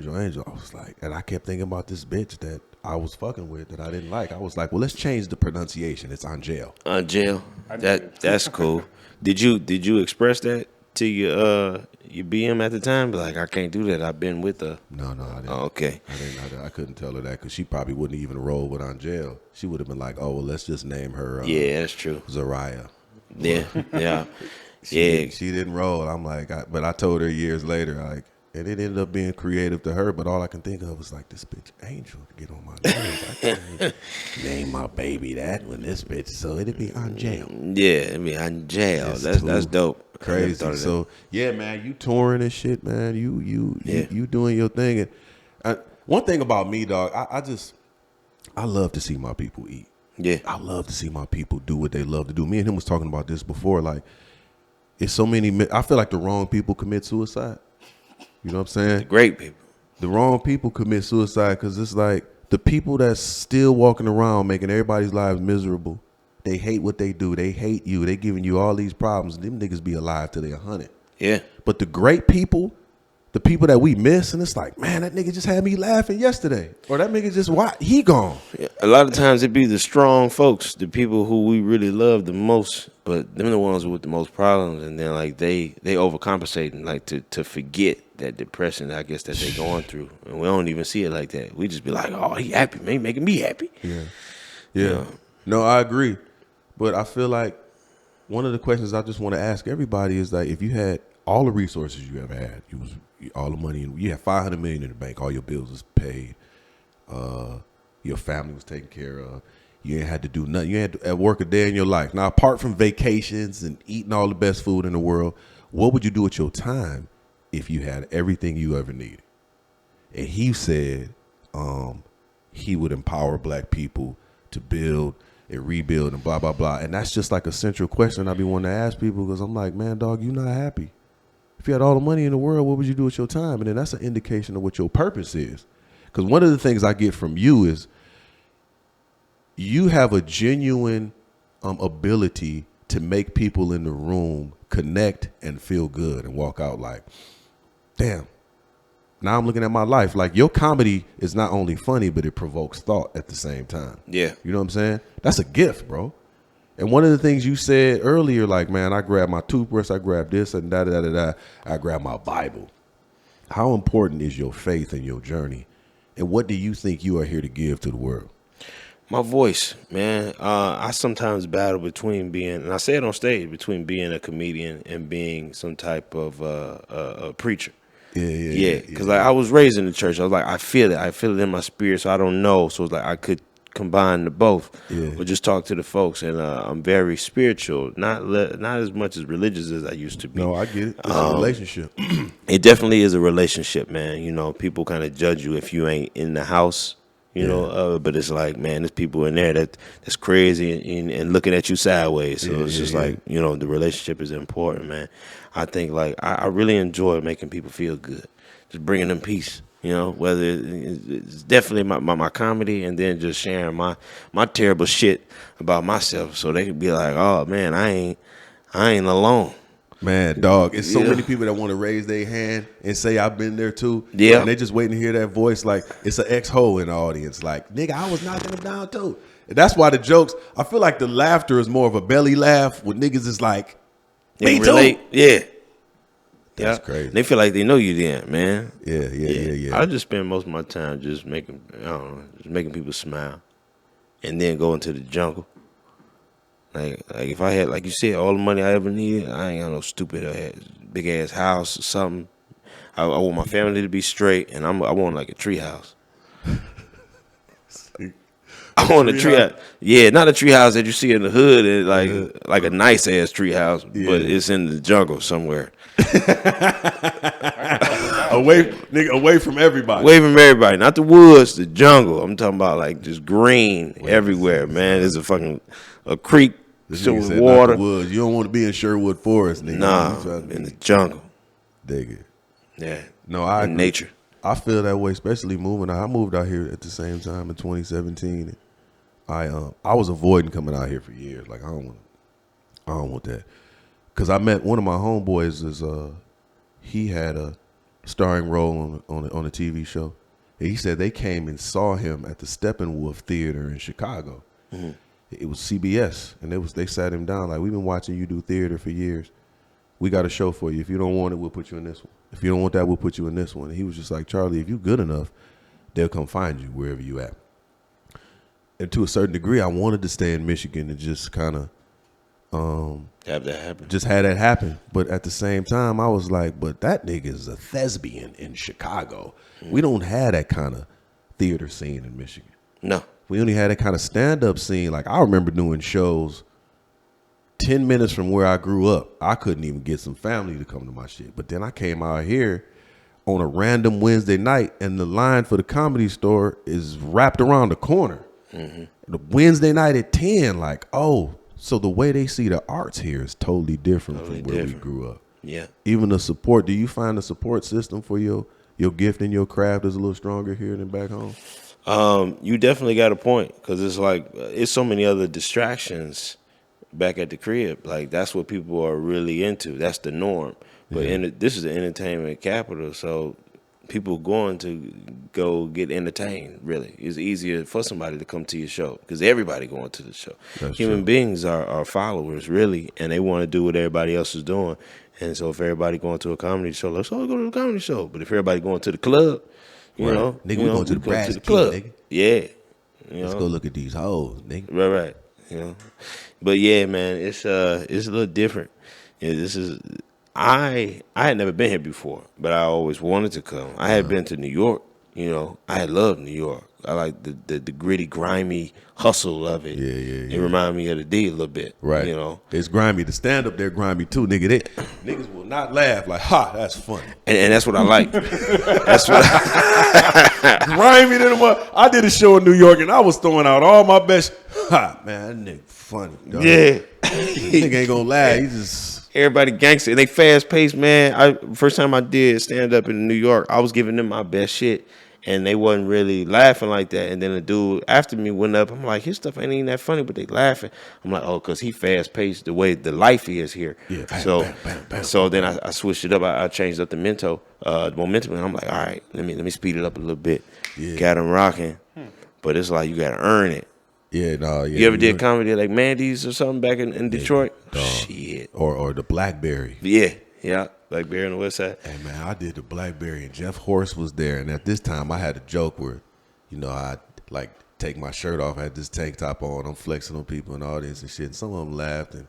was like, and I kept thinking about this bitch that I was fucking with that I didn't like. I was like, well, let's change the pronunciation. It's Angel. Angel. That's cool. Did you express that to your BM at the time? But like, I can't do that. I've been with her. No, I didn't. Oh, okay. I couldn't tell her that because she probably wouldn't even roll with Angel. She would have been like, oh, well, let's just name her. Yeah, that's true. Zariah. Yeah. She didn't roll. I'm like, but I told her years later, like, and it ended up being creative to her. But all I can think of was like, this bitch Angel get on my nerves. I can't name my baby that when this bitch. So it'd be Angel. Yeah, it'd be Angel. That's dope. Crazy. So yeah, man, you touring and shit, man. You doing your thing. And one thing about me, dog, I love to see my people eat. Yeah. I love to see my people do what they love to do. Me and him was talking about this before. Like, it's so many. I feel like the wrong people commit suicide. You know what I'm saying? The great people. The wrong people commit suicide because it's like the people that's still walking around making everybody's lives miserable. They hate what they do. They hate you. They giving you all these problems. Them niggas be alive till they 100. Yeah. But the great people, the people that we miss, and it's like, man, that nigga just had me laughing yesterday. Or that nigga just, why? He gone. Yeah. A lot of times it be the strong folks, the people who we really love the most, but them the ones with the most problems. And then like they overcompensating, like to forget that depression, I guess, that they going through. And we don't even see it like that. We just be like, oh, he happy, man, he making me happy. Yeah. Yeah. No, I agree. But I feel like one of the questions I just want to ask everybody is like, if you had all the resources you ever had, all the money, you had $500 million in the bank, all your bills was paid, your family was taken care of, you ain't had to do nothing, you had to work a day in your life. Now, apart from vacations and eating all the best food in the world, what would you do with your time if you had everything you ever needed? And he said he would empower black people to build and rebuild and blah, blah, blah. And that's just like a central question I be wanting to ask people because I'm like, man, dog, you not happy. If you had all the money in the world, what would you do with your time? And then that's an indication of what your purpose is. Because one of the things I get from you is you have a genuine ability to make people in the room connect and feel good and walk out like, damn. Now I'm looking at my life. Like, your comedy is not only funny, but it provokes thought at the same time. Yeah. You know what I'm saying? That's a gift, bro. And one of the things you said earlier, like, man, I grabbed my toothbrush, I grabbed this and da-da-da-da-da. I grabbed my Bible. How important is your faith and your journey? And what do you think you are here to give to the world? My voice, man. I sometimes battle between being, and I say it on stage, between being a comedian and being some type of a preacher. Yeah. Because like I was raised in the church. I was like, I feel it. I feel it in my spirit. So I don't know. So it's like I could combine the both, or just talk to the folks. And I'm very spiritual, not as much as religious as I used to be. No, I get it. It's a relationship. It definitely is a relationship, man. You know, people kind of judge you if you ain't in the house. You know, but it's like, man, there's people in there that's crazy and looking at you sideways. So it's just like, you know, the relationship is important, man. I think like I really enjoy making people feel good, just bringing them peace. You know, whether it's definitely my comedy and then just sharing my terrible shit about myself, so they could be like, oh man, I ain't alone. Man, dog, it's so many people that want to raise their hand and say I've been there too. Yeah. And they just waiting to hear that voice like it's an ex-ho in the audience. Like, nigga, I was knocking them down too. And that's why the jokes, I feel like the laughter is more of a belly laugh when niggas is like, me too. Relate. Yeah. That's crazy. They feel like they know you then, man. Yeah. I just spend most of my time just making people smile, and then go into the jungle. Like if I had, like you said, all the money I ever needed, I ain't got no stupid big ass house or something. I want my family to be straight, and I want like a tree house. I want a tree house. Yeah, not a tree house that you see in the hood, and like a nice ass tree house, but it's in the jungle somewhere. away from everybody. Away from everybody, not the woods, the jungle. I'm talking about like just green everywhere, man. There's a creek. Still with water. Not the woods. You don't want to be in Sherwood Forest, nigga. Nah, in the jungle. Dig it. Yeah. No, I agree. Nature. I feel that way, especially moving out. I moved out here at the same time in 2017. And I was avoiding coming out here for years. Like I don't want that. Cause I met one of my homeboys. He had a starring role on a TV show. And he said they came and saw him at the Steppenwolf Theater in Chicago. Mm-hmm. It was CBS, and they sat him down like, we've been watching you do theater for years. We got a show for you. If you don't want it, we'll put you in this one. If you don't want that, we'll put you in this one. And he was just like, Charlie, if you're good enough, they'll come find you wherever you at. And to a certain degree, I wanted to stay in Michigan and just kind of have that happen. Just had that happen. But at the same time, I was like, but that nigga is a thespian in Chicago. Mm-hmm. We don't have that kind of theater scene in Michigan. No. We only had that kind of stand-up scene. Like, I remember doing shows 10 minutes from where I grew up. I couldn't even get some family to come to my shit. But then I came out here on a random Wednesday night, and the line for the Comedy Store is wrapped around the corner. The Wednesday night at 10, like, oh, so the way they see the arts here is totally different from where we grew up. Yeah. Even the support, do you find the support system for your gift and your craft is a little stronger here than back home? You definitely got a point, because it's like it's so many other distractions back at the crib. Like, that's what people are really into. That's the norm. But this is the entertainment capital, so people going to go get entertained. Really, it's easier for somebody to come to your show because everybody going to the show. That's Human true. beings are followers, really, and they want to do what everybody else is doing. And so if everybody going to a comedy show, let's all go to the comedy show. But if everybody going to the club, you Right. know, Nigga, you we know, going to the brass key, club. nigga. Yeah. Let's go look at these hoes, nigga. Right. You know, but yeah, man, it's a little different. Yeah, this is I had never been here before, but I always wanted to come. I had been to New York. You know, I loved New York. I like the gritty, grimy hustle of it. Yeah. It reminded me of the D a little bit. Right. You know, It's grimy. The stand up there grimy too, nigga. Niggas will not laugh like, ha, that's funny. and that's what I like. That's what. Grimy than what I did a show in New York and I was throwing out all my best. Ha, man, that nigga funny. Dog. Yeah. Nigga ain't gonna laugh. He just Everybody gangster. And they fast paced, man. First time I did stand up in New York, I was giving them my best shit. And they wasn't really laughing like that. And then the dude after me went up. I'm like, his stuff ain't even that funny, but they laughing. I'm like, oh, because he fast paced the way the life is here. Yeah. So then I switched it up. I changed up the momentum. And I'm like, all right, let me speed it up a little bit. Yeah. Got him rocking. But it's like you got to earn it. yeah, no, yeah. You ever did comedy like Mandy's or something back in Detroit? dog. Shit. Or the Blackberry. Yeah. Like Bear on the West Side. Hey man, I did the Blackberry and Jeff Horst was there, and at this time I had a joke where, you know, I like take my shirt off, I had this tank top on, I'm flexing on people and all this and shit. And some of them laughed, and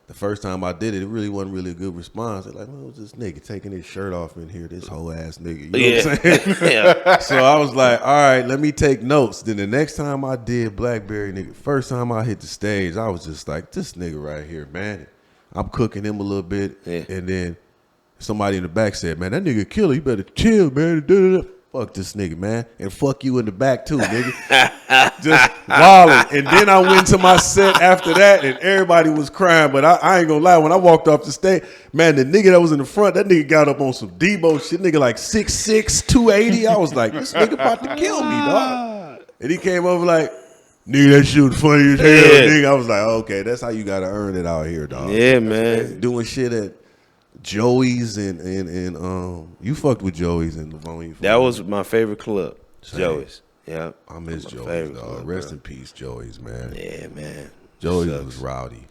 the first time I did it, it really wasn't really a good response. They're like, "Well, what's this nigga taking his shirt off in here? This whole ass nigga." You know what I'm saying? Yeah. So I was like, all right, let me take notes. Then the next time I did Blackberry, nigga, first time I hit the stage, I was just like, this nigga right here, man. I'm cooking him a little bit, and then somebody in the back said, man, that nigga killer. You better chill, man. Da-da-da. Fuck this nigga, man. And fuck you in the back, too, nigga. Just wilding. And then I went to my set after that, and everybody was crying. But I ain't gonna lie. When I walked off the stage, man, the nigga that was in the front, that nigga got up on some Debo shit. Nigga like 6'6", 280. I was like, this nigga about to kill me, dog. And he came over like, nigga, that shit was funny as hell, nigga. I was like, okay, that's how you gotta earn it out here, dog. Yeah, man. Doing shit at Joey's and you fucked with Joey's and Livonia. That was my favorite club, Same. Joey's. Yeah. I miss My Joey's, favorite dog. club, Rest bro. in peace, Joey's, man. Yeah, man. Joey's Sucks. was rowdy.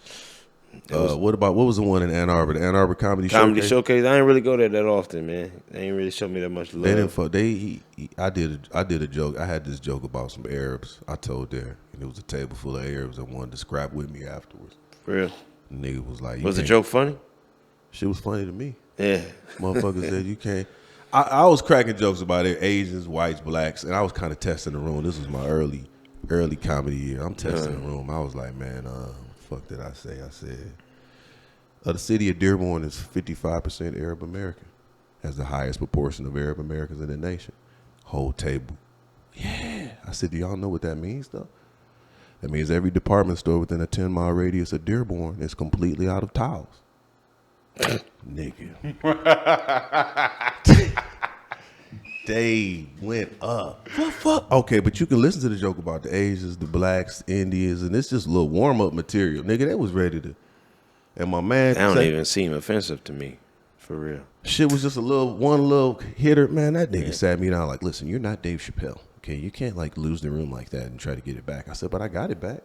What was the one in Ann Arbor? The Ann Arbor Comedy Showcase. I ain't really go there that often, man. They ain't really show me that much love. They didn't fuck. I did a joke. I had this joke about some Arabs. I told there, and it was a table full of Arabs that wanted to scrap with me afterwards. For real. The nigga was like, Was the joke funny? Shit was funny to me. Yeah. Motherfucker said you can't. I was cracking jokes about it, Asians, whites, blacks, and I was kind of testing the room. This was my early comedy year. I'm testing the room. I was like, man, fuck did I say? I said, the city of Dearborn is 55% Arab American. Has the highest proportion of Arab Americans in the nation. Whole table. Yeah. I said, do y'all know what that means, though? That means every department store within a 10-mile radius of Dearborn is completely out of towels. Nigga. They went up. Fuck. Okay, but you can listen to the joke about the Asians, the blacks, Indians, and it's just a little warm-up material. Nigga, they was ready to. And my man. That don't even seem offensive to me. For real. Shit was just one little hitter. Man, that nigga sat me down like, listen, you're not Dave Chappelle. Okay, you can't like lose the room like that and try to get it back. I said, but I got it back.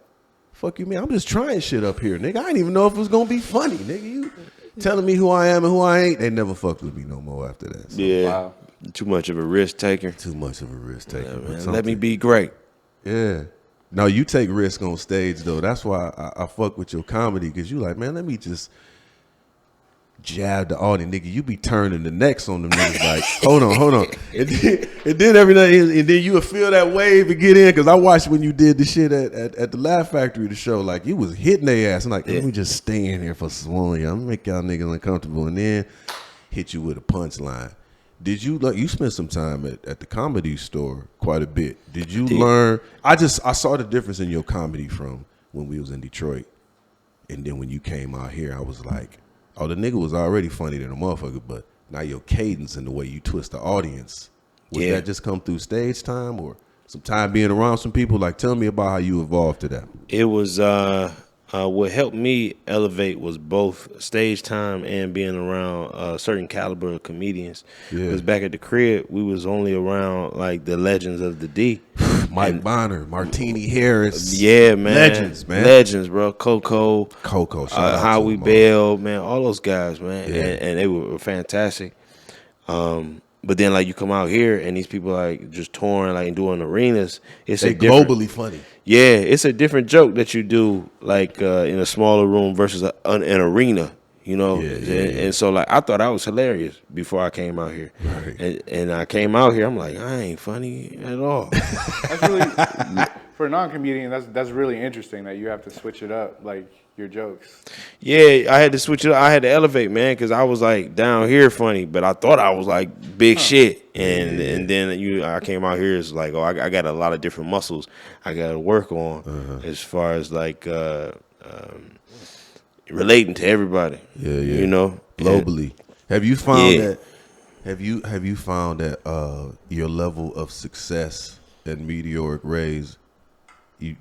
Fuck you, man. I'm just trying shit up here, nigga. I didn't even know if it was gonna be funny, nigga. You telling me who I am and who I ain't. They never fucked with me no more after that. So. Yeah. Wow. Too much of a risk taker. Too much of a risk taker. Yeah, but man. something- Let me be great. Yeah. No, you take risk on stage though. That's why I fuck with your comedy, because you like, man, let me just jab the audience, nigga. You be turning the necks on them niggas like, hold on. And then every night, and then you would feel that wave to get in, because I watched when you did the shit at the Laugh Factory, the show, like you was hitting their ass. I'm like, let me just stay in here for so long. I'm gonna make y'all niggas uncomfortable, and then hit you with a punchline. Did you like? You spent some time at the Comedy Store quite a bit. Did you learn? I saw the difference in your comedy from when we was in Detroit, and then when you came out here, I was like, oh, the nigga was already funny than a motherfucker, but now your cadence and the way you twist the audience, was that just come through stage time or some time being around some people? Like, tell me about how you evolved to that. It was what helped me elevate was both stage time and being around a certain caliber of comedians. Because back at the crib, we was only around like the legends of the D. Mike Bonner, Martini Harris. Yeah, man. Legends, man. Legends, bro. Coco, shout out Howie to them all. Bell, man. All those guys, man. Yeah. And they were fantastic. But then, like, you come out here and these people like just touring, like, and doing arenas. It's They a different, globally funny. yeah, it's a different joke that you do like in a smaller room versus an arena, you know. And so like I thought I was hilarious before I came out here, Right. and I came out here, I'm like, I ain't funny at all. That's really for a non-comedian. That's really interesting that you have to switch it up, like your jokes. Yeah, I had to switch it up. I had to elevate, man, because I was like down here funny, but I thought I was like big shit, and then I came out here, it's like, oh, I got a lot of different muscles I got to work on as far as like relating to everybody. Yeah, you know, globally. Have you found that? Have you found that your level of success and meteoric raise?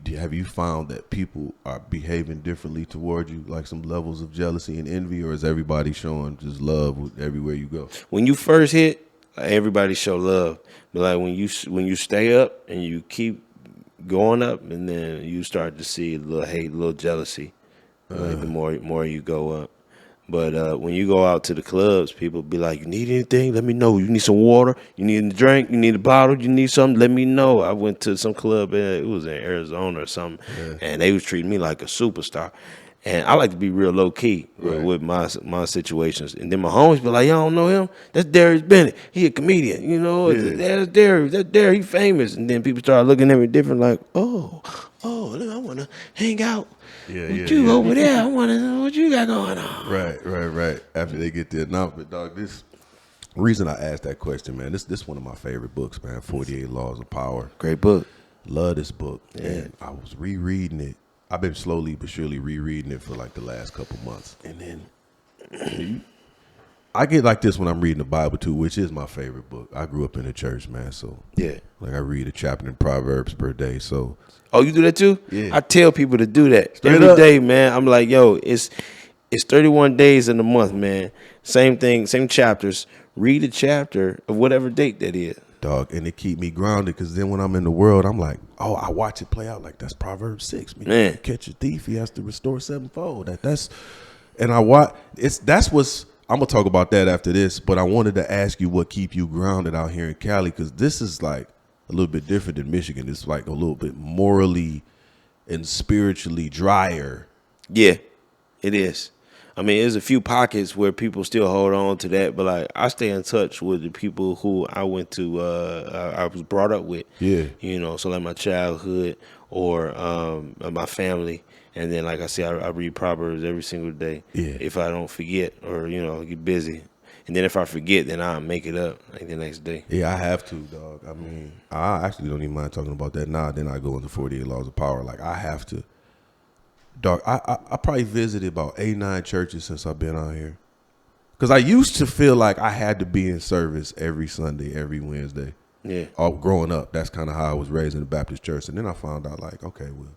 Have you found that people are behaving differently toward you, like some levels of jealousy and envy, or is everybody showing just love everywhere you go? When you first hit, everybody show love, but like when you stay up and you keep going up, and then you start to see a little hate, a little jealousy, like the more you go up. But when you go out to the clubs, people be like, you need anything? Let me know. You need some water? You need a drink? You need a bottle? You need something? Let me know. I went to some club, it was in Arizona or something, and they was treating me like a superstar. And I like to be real low-key with my situations. And then my homies be like, y'all don't know him? That's Darius Bennett. He a comedian, you know? That's Darius. That's Darius. He famous. And then people start looking at me different like, oh, look, I want to hang out with you over there. I want to know what you got going on. Right. After they get the announcement, dog, this reason I asked that question, man, this one of my favorite books, man, 48 Laws of Power. Great book. Love this book. And I was rereading it. I've been slowly but surely rereading it for like the last couple months. And then I get like this when I'm reading the Bible too, which is my favorite book. I grew up in the church, man. So like I read a chapter in Proverbs per day. So you do that too? Yeah. I tell people to do that Straight every up. day, man. I'm like, yo, it's 31 days in a month, man. Same thing, same chapters. Read a chapter of whatever date that is. Dog, and it keep me grounded because then when I'm in the world, I'm like, oh, I watch it play out like that's Proverbs 6. Man. You catch a thief, he has to restore sevenfold. And I watch. That's what's. I'm gonna talk about that after this, but I wanted to ask you what keep you grounded out here in Cali, because this is like a little bit different than Michigan. It's like a little bit morally and spiritually drier. Yeah, it is. I mean, there's a few pockets where people still hold on to that, but like I stay in touch with the people who I went to, I was brought up with. Yeah. You know, so like my childhood or my family. And then, like I said, I read Proverbs every single day. Yeah. If I don't forget or, get busy. And then if I forget, then I'll make it up like the next day. Yeah, I have to, dog. I mean, I actually don't even mind talking about that now. Then I go into 48 Laws of Power. Like, I have to. Dog, I probably visited about 8-9 churches since I've been out here. Because I used to feel like I had to be in service every Sunday, every Wednesday. Yeah. Growing up, that's kind of how I was raised in the Baptist church. And then I found out, like, okay, well,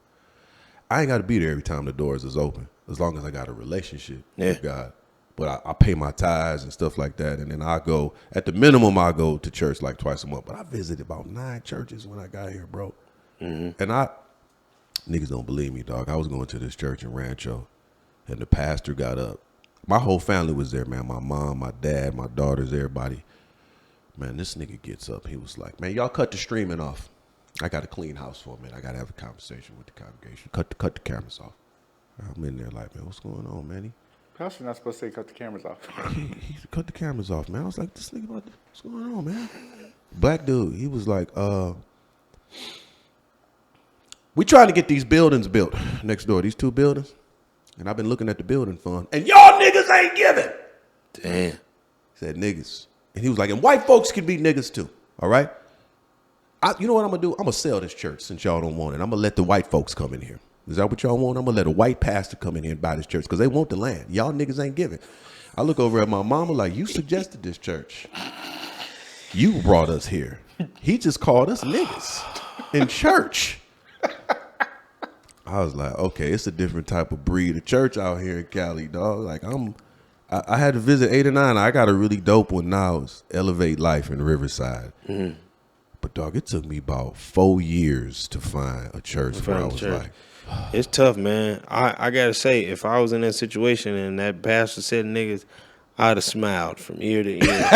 I ain't got to be there every time the doors is open, as long as I got a relationship with God. But I pay my tithes and stuff like that. And then I go, at the minimum, I go to church like twice a month. But I visited about 9 churches when I got here, bro. Mm-hmm. And niggas don't believe me, dog. I was going to this church in Rancho, and the pastor got up. My whole family was there, man. My mom, my dad, my daughters, everybody. Man, this nigga gets up. He was like, man, y'all cut the streaming off. I got to clean house for a minute. I got to have a conversation with the congregation. Cut the cameras off. I'm in there like, man, what's going on, man? Pastor's not supposed to say cut the cameras off. He cut the cameras off, man. I was like, this nigga about what's going on, man? Black dude, he was like, we trying to get these buildings built next door, these 2 buildings. And I've been looking at the building fund, and y'all niggas ain't giving. Damn. He said, niggas, And he was like, and white folks can be niggas too. All right. You know what I'm gonna do? I'm gonna sell this church since y'all don't want it. I'm gonna let the white folks come in here. Is that what y'all want? I'm gonna let a white pastor come in here and buy this church because they want the land. Y'all niggas ain't giving. I look over at my mama like, you suggested this church. You brought us here. He just called us niggas in church. I was like, okay, it's a different type of breed of church out here in Cali, dog. Like I had to visit 8 or 9. I got a really dope one now. It's Elevate Life in Riverside. Mm-hmm. But dog, it took me about 4 years to find a church where I was like, it's tough, man. I gotta say, if I was in that situation and that pastor said niggas, I'd have smiled from ear to ear.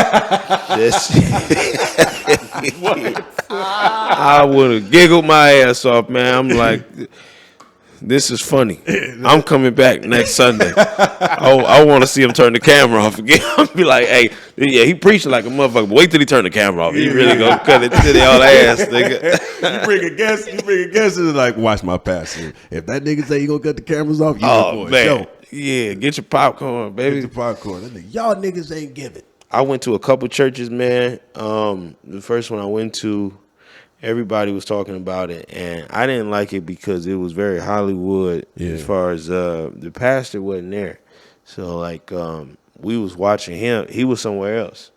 I would have giggled my ass off, man. I'm like, this is funny. I'm coming back next Sunday. I want to see him turn the camera off again. I'll be like, hey, yeah, he preaching like a motherfucker. But wait till he turn the camera off. He really gonna cut it to the all ass, nigga. You bring a guest, and it's like, watch my pastor. If that nigga say you gonna cut the cameras off, you oh man, yeah, get your popcorn, baby. Get your popcorn. Y'all niggas ain't giving. I went to a couple churches, man. The first one I went to, everybody was talking about it, and I didn't like it because it was very Hollywood as far as the pastor wasn't there. So, like, we was watching him. He was somewhere else,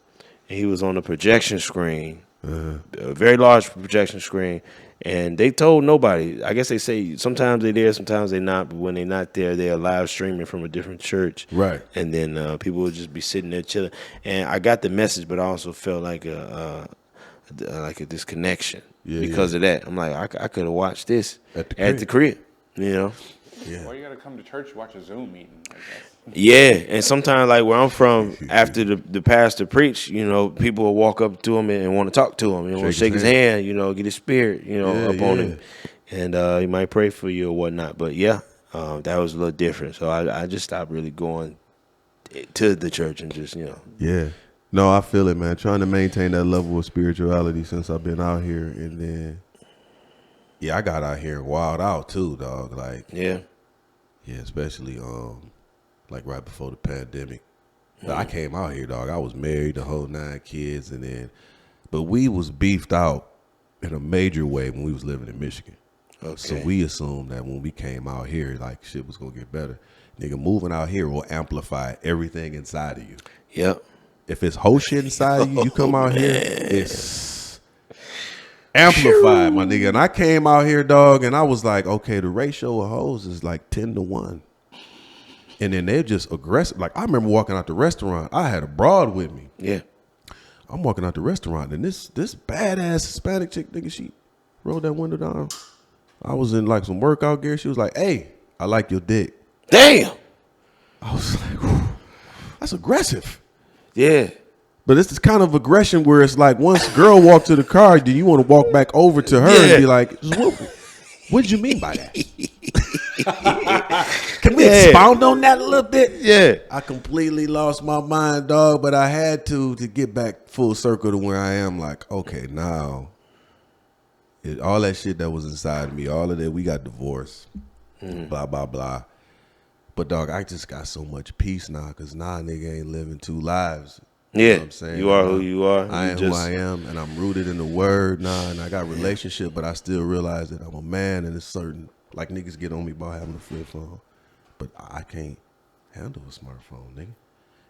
and he was on a projection screen, a very large projection screen, and they told nobody. I guess they say sometimes they're there, sometimes they're not, but when they're not there, they're live streaming from a different church. Right. And then people would just be sitting there chilling. And I got the message, but I also felt like a disconnection. Because of that. I'm like, I could have watched this at the crib, you know? Yeah. Why you got to come to church to watch a Zoom meeting? I guess. Yeah, and sometimes, like, where I'm from, after the pastor preach, you know, people will walk up to him and want to talk to him. You know, want to shake his hand, you know, get his spirit, you know, up on him. And he might pray for you or whatnot. But, yeah, that was a little different. So I just stopped really going to the church and just, you know. Yeah. No, I feel it, man. Trying to maintain that level of spirituality since I've been out here. And then, I got out here and wild out, too, dog. Like, yeah, especially, like, right before the pandemic. I came out here, dog. I was married, the whole 9 kids. But we was beefed out in a major way when we was living in Michigan. Okay. So we assumed that when we came out here, like, shit was going to get better. Nigga, moving out here will amplify everything inside of you. Yep. If it's whole shit inside of you, you come out here, it's amplified, my nigga. And I came out here, dog, and I was like, okay, the ratio of hoes is like 10-1. And then they're just aggressive. Like, I remember walking out the restaurant. I had a broad with me. Yeah. I'm walking out the restaurant, and this badass Hispanic chick, nigga, she rolled that window down. I was in, like, some workout gear. She was like, hey, I like your dick. Damn. I was like, whew, that's aggressive. Yeah. But it's this kind of aggression where it's like once girl walk to the car, then you want to walk back over to her and be like, what did you mean by that? Can we expound on that a little bit? Yeah. I completely lost my mind, dog, but I had to get back full circle to where I am. Like, okay, now, all that shit that was inside of me, all of that, we got divorced, blah, blah, blah. But, dog, I just got so much peace now because now nigga ain't living 2 lives. You know what I'm saying? You are who you are. I am who I am, and I'm rooted in the word now, and I got relationship, but I still realize that I'm a man, and it's certain, like niggas get on me about having a flip phone, but I can't handle a smartphone, nigga.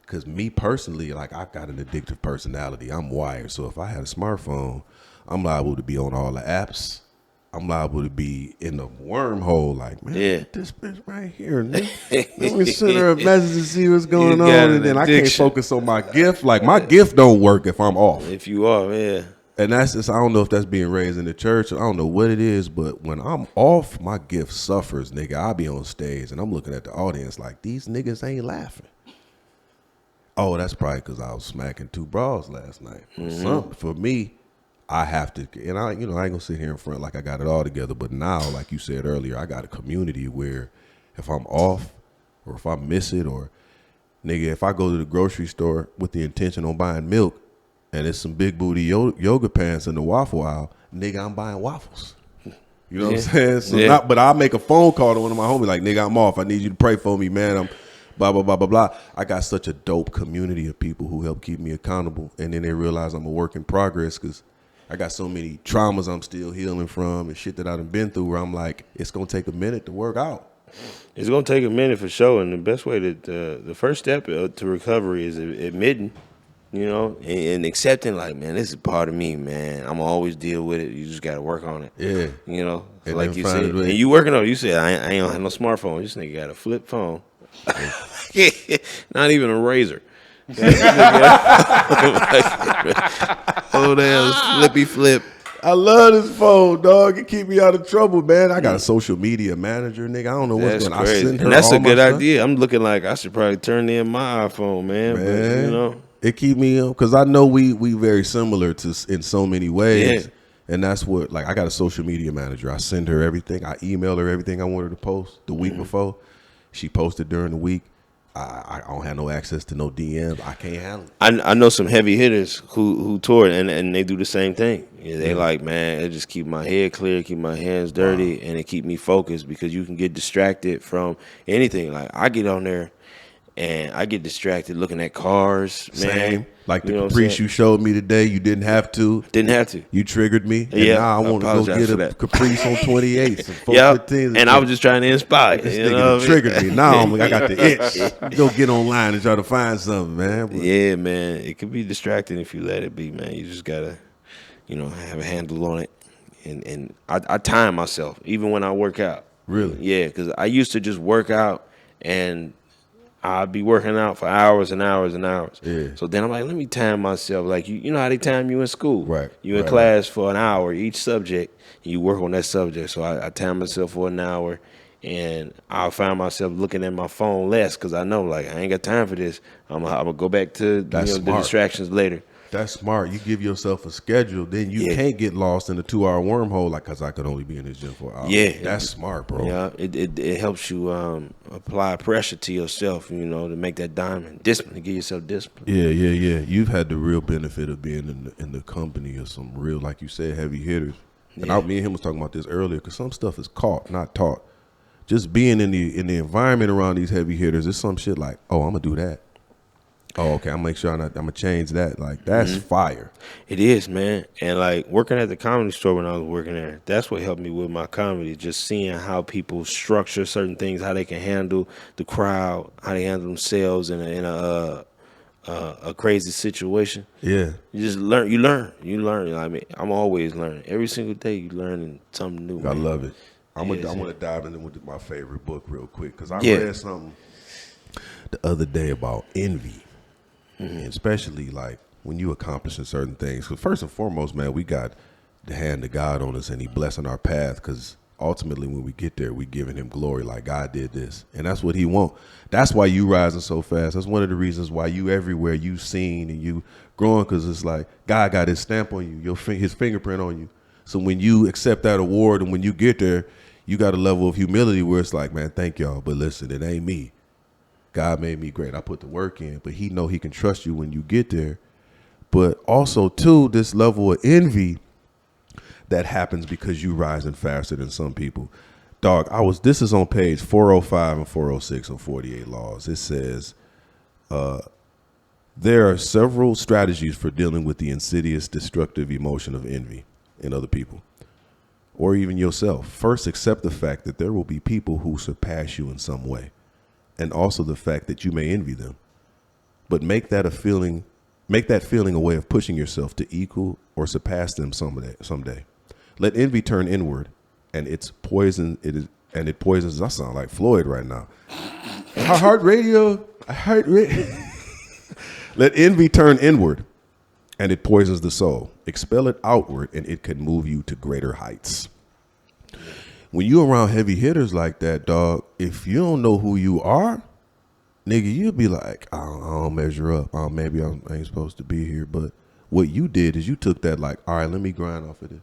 Because me personally, like, I got an addictive personality. I'm wired, so if I had a smartphone, I'm liable to be on all the apps. I'm liable to be in the wormhole, like, man, this bitch right here, nigga. Let me send her a message to see what's going on, and then I can't focus on my gift. Like, my gift don't work if I'm off. If you are, yeah. And that's just, I don't know if that's being raised in the church. I don't know what it is, but when I'm off, my gift suffers, nigga. I'll be on stage, and I'm looking at the audience like, these niggas ain't laughing. Oh, that's probably because I was smacking 2 bras last night. Something for me. I have to, and I ain't gonna sit here in front like I got it all together. But now, like you said earlier, I got a community where if I'm off or if I miss it, or nigga, if I go to the grocery store with the intention on buying milk and it's some big booty yoga pants in the waffle aisle, nigga, I'm buying waffles. You know what I'm saying? So but I'll make a phone call to one of my homies like, nigga, I'm off. I need you to pray for me, man. blah, blah, blah, blah, blah. I got such a dope community of people who help keep me accountable. And then they realize I'm a work in progress because I got so many traumas I'm still healing from and shit that I've been through where I'm like, it's going to take a minute to work out. It's going to take a minute for sure. And the best way the first step to recovery is admitting, you know, and accepting, like, man, this is part of me, man. I'm going to always deal with it. You just got to work on it. Yeah. You know, And like then you find said. a way. And you working on it. You said, I ain't have no smartphone. This nigga got a flip phone. Not even a razor. Oh, damn, flippy flip. I love this phone, dog. It keep me out of trouble, man. I got a social media manager, nigga. I don't know what's That's going on. crazy. I send her And that's all a my good stuff. idea. I'm looking like I should probably turn in my iPhone, man. But, you know. It keep me because I know we very similar to in so many ways. Yeah. And that's what, like, I got a social media manager. I send her everything. I email her everything I want her to post the week before. She posted during the week. I don't have no access to no DMs. I can't handle it. I know some heavy hitters who tour and they do the same thing. Yeah, they like, man, it just keep my head clear, keep my hands dirty, and it keep me focused because you can get distracted from anything. Like, I get on there and I get distracted looking at cars, man. Same. Like the You know what I'm Caprice saying? you showed me today, you didn't have to. Didn't have to. You triggered me. And Yeah, now I I want to go apologize get for a that. Caprice on 28. Yeah, and I was just trying to inspire. This You nigga know done what I mean? triggered me. Now I got the itch. Go get online and try to find something, man. But Yeah, man, it could be distracting if you let it be, man. You just gotta, you know, have a handle on it. And I time myself even when I work out. Really? Yeah, because I used to just work out and I'd be working out for hours and hours and hours. Yeah. So then I'm like, let me time myself. Like you know how they time you in school. Right, You in right, class for an hour each subject, and you work on that subject. So I time myself for an hour, and I'll find myself looking at my phone less because I know like I ain't got time for this. I'm gonna go back to That's the smart. distractions later. that's smart. You give yourself a schedule, then you Yeah. can't get lost in a 2-hour wormhole like, because I could only be in this gym for an hour. Yeah. That's smart, bro. Yeah, it helps you apply pressure to yourself, you know, to make that diamond. Discipline, to give yourself discipline. Yeah. You've had the real benefit of being in the company of some real, like you said, heavy hitters. And me and him was talking about this earlier because some stuff is caught, not taught. Just being in the environment around these heavy hitters, it's some shit like, oh, I'm gonna do that. Oh, okay, I'm gonna make sure I'm gonna change that. Like, that's fire. It is, man. And like working at the comedy store when I was working there, that's what helped me with my comedy. Just seeing how people structure certain things, how they can handle the crowd, how they handle themselves in a crazy situation. Yeah. You just learn. You learn. I mean, I'm always learning. Every single day, you learning something new. I man. love it. I Yes, want to dive into with my favorite book real quick because I Yeah. read something the other day about envy, and especially like when you accomplishing certain things. Because first and foremost, man, we got the hand of God on us, and He blessing our path. Because ultimately, when we get there, we giving Him glory. Like, God did this, and that's what He want. That's why you rising so fast. That's one of the reasons why you everywhere you seen and you growing. Because it's like God got His stamp on you, His fingerprint on you. So when you accept that award and when you get there, you got a level of humility where it's like, man, thank y'all, but listen, it ain't me. God made me great. I put the work in, but He know He can trust you when you get there. But also, too, this level of envy that happens because you rising faster than some people. Dog, this is on page 405 and 406 of 48 Laws. It says, there are several strategies for dealing with the insidious, destructive emotion of envy in other people, or even yourself. First, accept the fact that there will be people who surpass you in some way, and also the fact that you may envy them. But make that feeling a way of pushing yourself to equal or surpass them someday. Let envy turn inward, and it poisons. I sound like Floyd right now. I heart radio. Let envy turn inward, and it poisons the soul. Expel it outward, and it can move you to greater heights. When you around heavy hitters like that, dog, if you don't know who you are, nigga, you'll be like, I don't measure up. Maybe I ain't supposed to be here. But what you did is you took that like, all right, let me grind off of this.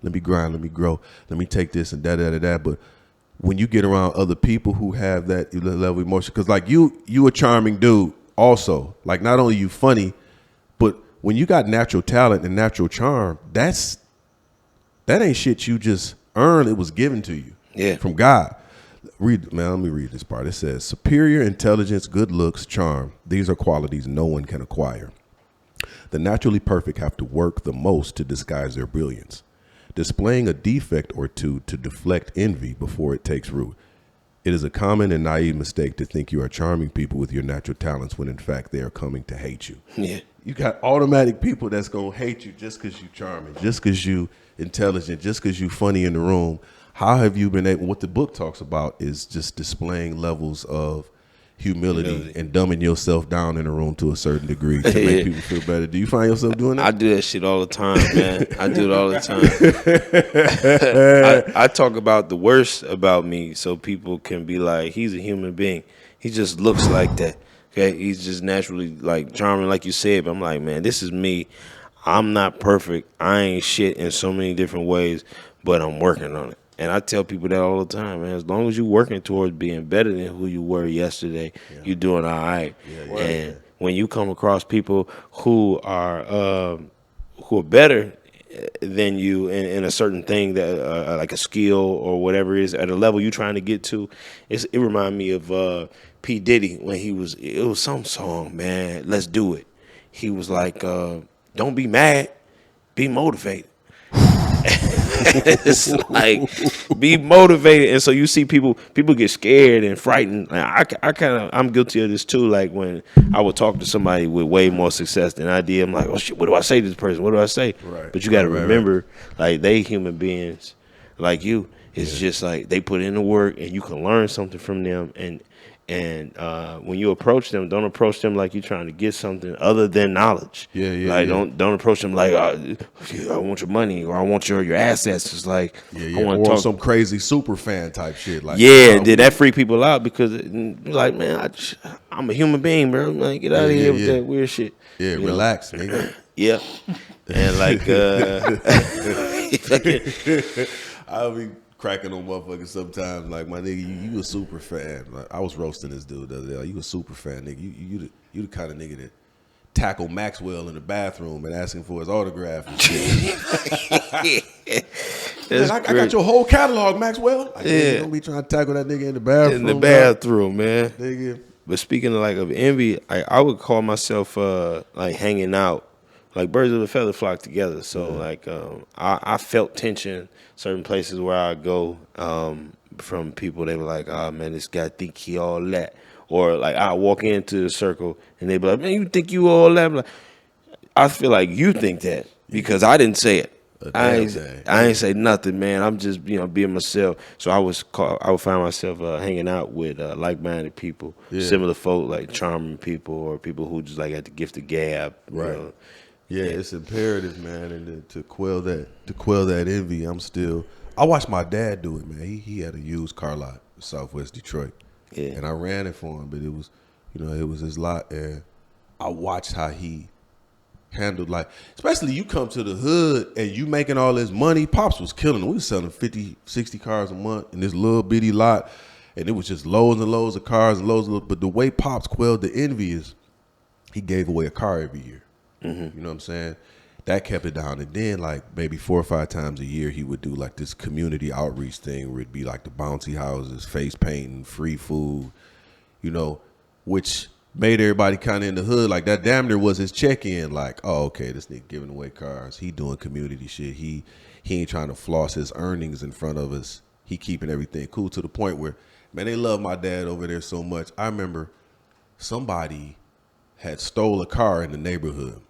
Let me grind, let me grow. Let me take this and that. But when you get around other people who have that level of emotion, because like you a charming dude also. Like, not only you funny, but when you got natural talent and natural charm, that ain't shit you just earned. It was given to you Yeah. from God. Let me read this part. It says, superior intelligence, good looks, charm. These are qualities no one can acquire. The naturally perfect have to work the most to disguise their brilliance, displaying a defect or two to deflect envy before it takes root. It is a common and naive mistake to think you are charming people with your natural talents when in fact they are coming to hate you. Yeah. You got automatic people that's going to hate you just because you charming, just because you intelligent, just because you funny in the room. How have you been able, what the book talks about is just displaying levels of humility and dumbing yourself down in a room to a certain degree to make people feel better. Do you find yourself doing that? I do that shit all the time, man. I do it all the time. I talk about the worst about me so people can be like, he's a human being. He just looks like that. Okay, he's just naturally like charming, like you said. But I'm like, man, this is me. I'm not perfect. I ain't shit in so many different ways, but I'm working on it. And I tell people that all the time, man. As long as you're working towards being better than who you were yesterday, you're doing all right. And when you come across people who are better than you in a certain thing, that like a skill or whatever it is, at a level you're trying to get to, it reminds me of P. Diddy when it was some song, man. Let's do it. He was like, don't be mad, be motivated. It's like, be motivated. And so you see people get scared and frightened. I'm guilty of this too. Like when I would talk to somebody with way more success than I did, I'm like, oh shit, what do I say to this person? What do I say? Right. But you got to remember, like, they human beings like you. It's just like they put in the work and you can learn something from them. And when you approach them, don't approach them like you're trying to get something other than knowledge. Don't approach them like, I want your money or I want your assets. It's like, I want to talk some crazy super fan type shit. Like, did that freak people out because like, man, I'm a human being, bro. Like, get out of here with that weird shit. Yeah, relax, nigga. Yeah, and like, I'll be cracking on motherfuckers sometimes. Like, my nigga, you a super fan. Like, I was roasting this dude the other day. Like, you a super fan, nigga. You the kind of nigga that tackle Maxwell in the bathroom and asking for his autograph and shit. Man, I got your whole catalog, Maxwell. Like, you don't be trying to tackle that nigga in the bathroom. In the bathroom, man. Nigga. But speaking of envy, I would call myself like hanging out. Like birds of a feather flock together. So like I felt tension certain places where I go from people. They were like, oh man, this guy think he all that. Or like I walk into the circle and they be like, man, you think you all that? Like, I feel like you think that because I didn't say it. I ain't say nothing, man. I'm just being myself. So I would find myself hanging out with like-minded people, similar folk, like charming people or people who just like had the gift of gab. Right. You know? Yeah, it's imperative, man, and to quell that envy. I watched my dad do it, man. He had a used car lot in Southwest Detroit. Yeah. And I ran it for him, but it was his lot, and I watched how he handled, like, especially you come to the hood and you making all this money. Pops was killing it. We was selling 50, 60 cars a month in this little bitty lot, and it was just loads and loads of cars and but the way Pops quelled the envy is he gave away a car every year. Mm-hmm. You know what I'm saying? That kept it down. And then like maybe 4 or 5 times a year he would do like this community outreach thing where it'd be like the bouncy houses, face painting, free food, which made everybody kind of in the hood. Like that damn near was his check-in. Like, oh, okay, this nigga giving away cars. He doing community shit. He ain't trying to floss his earnings in front of us. He keeping everything cool to the point where, man, they love my dad over there so much. I remember somebody had stole a car in the neighborhood.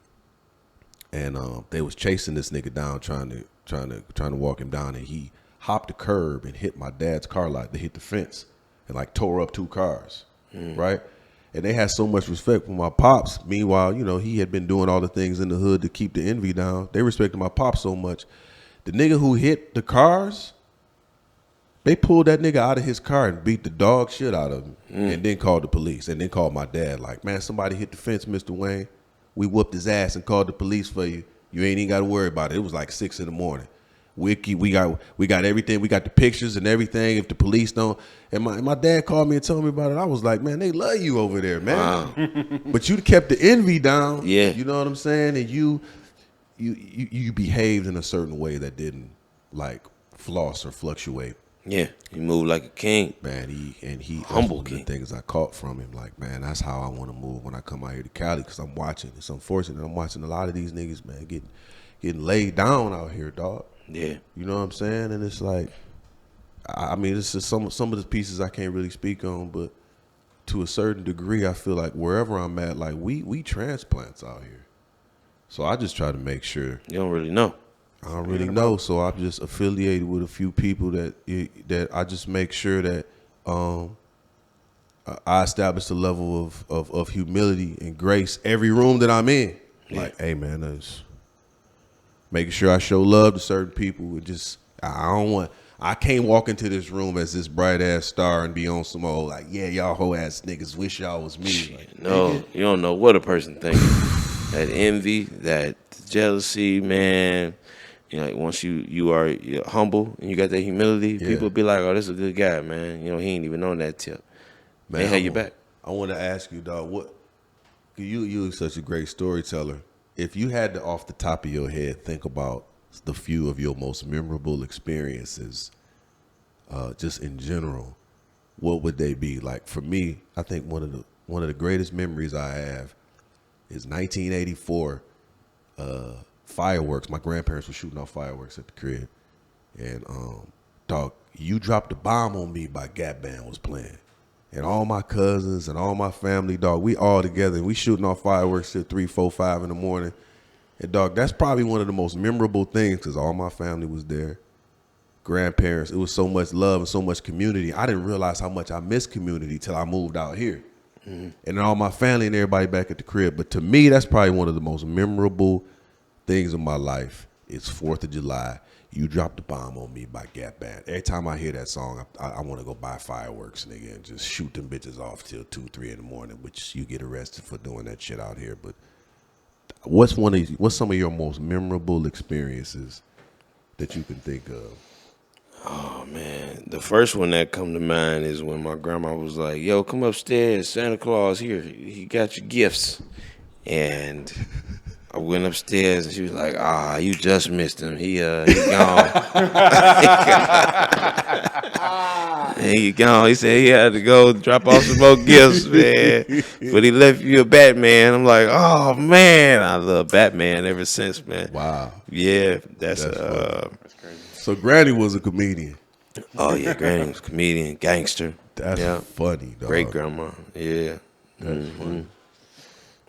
And they was chasing this nigga down, trying to walk him down, and he hopped the curb and hit my dad's car lot. They hit the fence and like tore up 2 cars, right? And they had so much respect for my pops. Meanwhile, he had been doing all the things in the hood to keep the envy down. They respected my pops so much. The nigga who hit the cars, they pulled that nigga out of his car and beat the dog shit out of him, and then called the police, and then called my dad. Like, man, somebody hit the fence, Mr. Wayne. We whooped his ass and called the police for you. You ain't even got to worry about it. It was like 6 a.m. We got everything. We got the pictures and everything. If the police don't, and my dad called me and told me about it. I was like, man, they love you over there, man. Wow. But you kept the envy down. Yeah, you know what I'm saying. And you behaved in a certain way that didn't like floss or fluctuate. Yeah, he moved like a king. Man, he Humble that's one king. of the things I caught from him. Like, man, that's how I want to move when I come out here to Cali, because I'm watching. It's unfortunate. I'm watching a lot of these niggas, man, getting laid down out here, dog. Yeah. You know what I'm saying? And it's like, I mean, it's just some of the pieces I can't really speak on, but to a certain degree, I feel like wherever I'm at, like we transplants out here. So I just try to make sure. You don't really know. I don't really know, so I'm just affiliated with a few people that I just make sure that I establish a level of humility and grace every room that I'm in. Yeah. Like, hey man, that's making sure I show love to certain people. And just I can't walk into this room as this bright ass star and be on some old like, yeah, y'all hoe ass niggas wish y'all was me. Like, No, you don't know what a person thinking. That envy, that jealousy, man. You know, like once you're humble and you got that humility, people be like, "Oh, this is a good guy, man." You know, he ain't even on that tip. man, They have your back. I want to ask you, dog. What you such a great storyteller. If you had to, off the top of your head, think about the few of your most memorable experiences, just in general, what would they be? Like for me, I think one of the greatest memories I have is 1984. Fireworks. My grandparents were shooting off fireworks at the crib, and dog, "You Dropped the Bomb on Me" by Gap Band was playing, and all my cousins and all my family, dog, we all together, and we shooting off fireworks till 3, 4, 5 in the morning. And dog, that's probably one of the most memorable things because all my family was there. Grandparents, it was so much love and so much community. I didn't realize how much I missed community till I moved out here. And then all my family and everybody back at the crib. But to me, that's probably one of the most memorable things in my life. It's 4th of July. "You Dropped the Bomb on Me" by Gap Band. Every time I hear that song, I want to go buy fireworks, nigga, and just shoot them bitches off till 2, 3 in the morning, which you get arrested for doing that shit out here. But what's some of your most memorable experiences that you can think of? Oh man, the first one that come to mind is when my grandma was like, "Yo, come upstairs, Santa Claus here. He got your gifts." And I went upstairs and she was like, "You just missed him. He gone." He gone. He said he had to go drop off some more gifts, man. But he left you a Batman. I'm like, oh man, I love Batman ever since, man. Wow. Yeah, that's funny. So Granny was a comedian. Oh yeah, Granny was a comedian, gangster. That's funny, dog. Great grandma. Yeah. That's funny.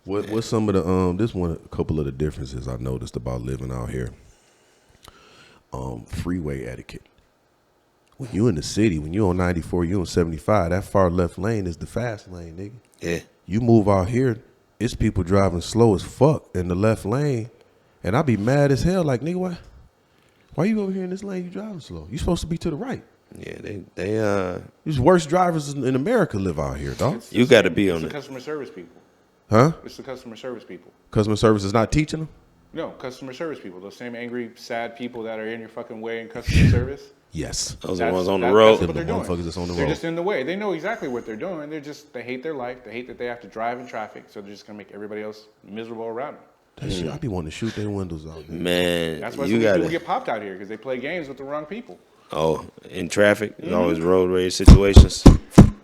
What's some of the a couple of the differences I noticed about living out here? Freeway etiquette. When you in the city, when you on 94, you on 75, that far left lane is the fast lane, nigga. Yeah. You move out here, it's people driving slow as fuck in the left lane, and I be mad as hell. Like, nigga, why you over here in this lane? You driving slow. You supposed to be to the right. Yeah, they These worst drivers in America live out here, dog. you got to be on It's the it. customer service people. Huh? It's the customer service people. Customer service is not teaching them? No, customer service people. Those same angry, sad people that are in your fucking way in customer service. Yes. Those are the ones on the That's road. what they're The doing. motherfuckers that's on the They're road. just in the way. They know exactly what they're doing. They hate their life. They hate that they have to drive in traffic. So they're just gonna make everybody else miserable around them. That shit, I be wanting to shoot their windows out. Nigga. Man, That's why you some got people to. get popped out here because they play games with the wrong people. Oh, in traffic, there's always road rage situations.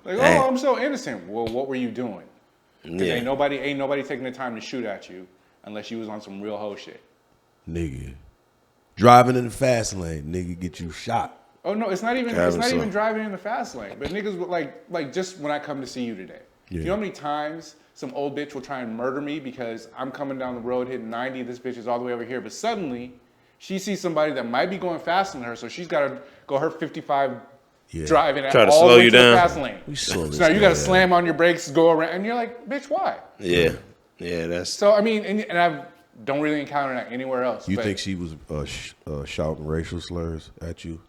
Like, Dang. oh, I'm so innocent. Well, what were you doing? 'Cause Yeah. ain't nobody taking the time to shoot at you unless you was on some real hoe shit. Nigga. Driving in the fast lane, nigga, get you shot. Oh no, it's not even Driving slow. driving in the fast lane. But niggas would like just when I come to see you today. Yeah. You know how many times some old bitch will try and murder me because I'm coming down the road hitting 90, this bitch is all the way over here, but suddenly she sees somebody that might be going faster than her, so she's gotta go her 55 Yeah. driving at Try to all slow the way you to the down. fast lane. We slow So this now you gotta guy slam on your brakes, go around, and you're like, bitch, why? Yeah, that's So I mean, and I don't really encounter that anywhere else. You but think she was shouting racial slurs at you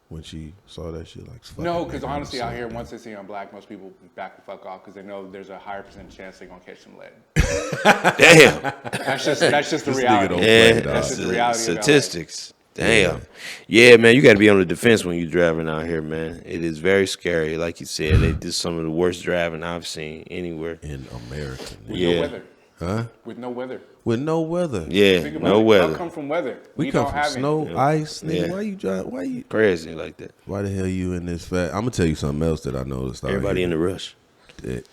when she saw that shit? Like, fucking No, because nigga, honestly, I'm out here, sorry. once they see I'm black, most people back the fuck off because they know there's a higher percentage chance they're gonna catch some lead. damn. That's just the This nigga reality. don't Yeah, play, dog. That's just the reality of LA. statistics. Damn. Yeah, man, you got to be on the defense when you're driving out here, man. It is very scary. Like you said, they did some of the worst driving I've seen anywhere. In America. nigga. With Yeah. no weather. Huh? With no weather. With no weather. Yeah, Think about no it. weather. Y'all come from weather. We come don't from have snow, any. ice, nigga. Yeah. Why you drive? Crazy like that. Why the hell you in this fat? I'm gonna tell you something else that I noticed. Everybody in the rush.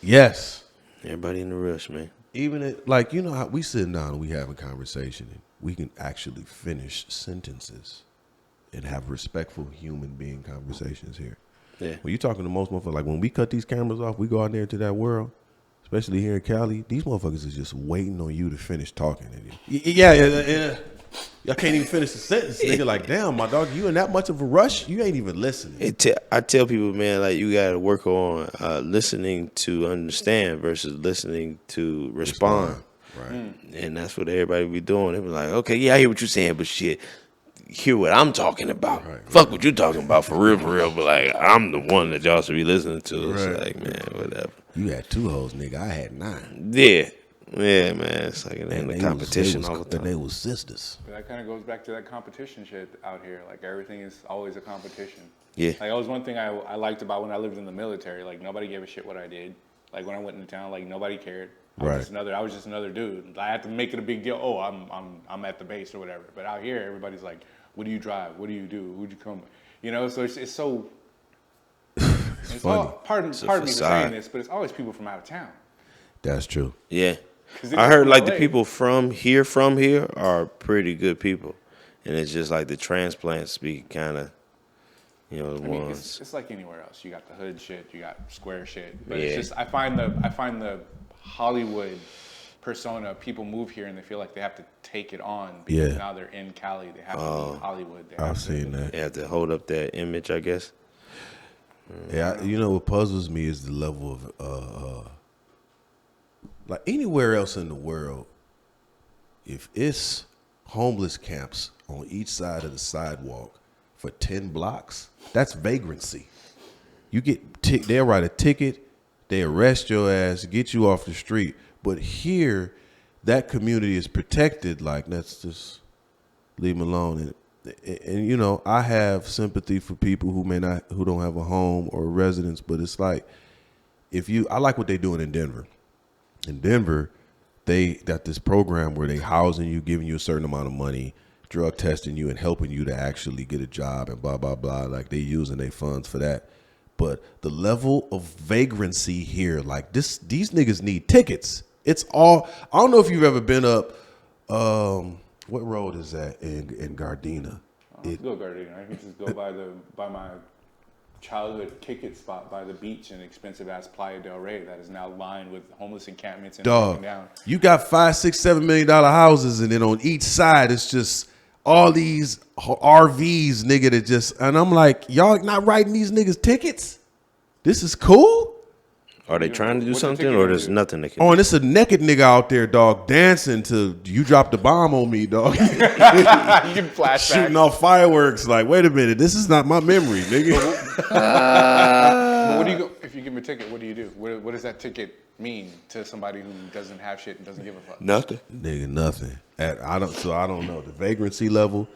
Yes. Everybody in the rush, man. Even like you know how we sitting down and we having conversation and we can actually finish sentences and have respectful human being conversations here. Yeah. When you talking to most motherfuckers, like when we cut these cameras off, we go out there into that world, especially here in Cali. These motherfuckers is just waiting on you to finish talking. Yeah. Y'all can't even finish the sentence. Nigga, like, damn, my dog, you in that much of a rush? You ain't even listening. I tell people, man, like you got to work on listening to understand versus listening to respond. Right. And that's what everybody be doing. They be like, okay, yeah, I hear what you're saying, but shit, hear what I'm talking about. Right. Fuck what you're talking about for real. But like, I'm the one that y'all should be listening to. It's Right. like, man, whatever. You had 2 hoes, nigga. I had 9. Yeah, man. It's like it ain't a competition all the time. They was sisters. But that kind of goes back to that competition shit out here. Like everything is always a competition. Yeah. Like that was one thing I liked about when I lived in the military. Like nobody gave a shit what I did. Like when I went into town, like nobody cared. I was just another dude. I had to make it a big deal. Oh, I'm at the base or whatever. But out here, everybody's like, what do you drive? What do you do? Who'd you come with? You know, so it's so. It's funny. all, pardon me for saying this, but it's always people from out of town. That's true. Yeah. 'Cause they I come heard from like the LA. people from here are pretty good people. And it's just like the transplants be kind of, the I mean, ones. it's like anywhere else. You got the hood shit, you got square shit. But Yeah. it's just I find the Hollywood persona. People move here and they feel like they have to take it on because Yeah. now they're in Cali. They have to be Hollywood. They have I've to- seen that. They have to hold up that image, I guess. Yeah, you know what puzzles me is the level of like anywhere else in the world, if it's homeless camps on each side of the sidewalk for 10 blocks, that's vagrancy. You get they'll write a ticket, they arrest your ass, get you off the street. But here, that community is protected. Like, let's just leave them alone. And you know, I have sympathy for people who don't have a home or a residence. But it's like, I like what they're doing in Denver. In Denver, they got this program where they housing you, giving you a certain amount of money, drug testing you, and helping you to actually get a job and blah, blah, blah. Like they using their funds for that. But the level of vagrancy here, like these niggas need tickets. It's all, I don't know if you've ever been up, what road is that in Gardena? Go Gardena. I can just go by my childhood kick-it spot by the beach in expensive ass Playa del Rey that is now lined with homeless encampments and Dog, taken down. you got $5, $6, $7 million houses, and then on each side it's just all these RVs, nigga. That just, and I'm like, y'all not writing these niggas tickets? This is cool. Are they trying to do What's the something, ticket or there's do? nothing they can Oh, do? and it's a naked nigga out there, dog, dancing to "You Dropped the Bomb on Me," dog. You can flashback. Shooting off fireworks. Like, wait a minute, this is not my memory, nigga. But what do you go if you give him a ticket? What do you do? What does that ticket mean to somebody who doesn't have shit and doesn't give a fuck? Nothing. Nigga, nothing. I don't know the vagrancy level.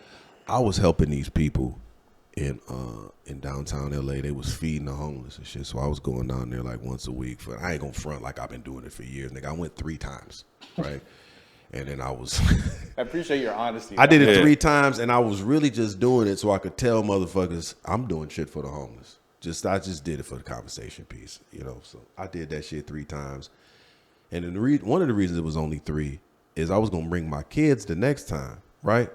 I was helping these people in downtown LA. They was feeding the homeless and shit. So I was going down there like once a week. I ain't gonna front like I've been doing it for years, nigga. I went 3 times, right? And then I was I appreciate your honesty. I did it Yeah. 3 times, and I was really just doing it so I could tell motherfuckers I'm doing shit for the homeless. I just did it for the conversation piece, you know. So I did that shit 3 times, and then one of the reasons it was only 3 is I was gonna bring my kids the next time, right?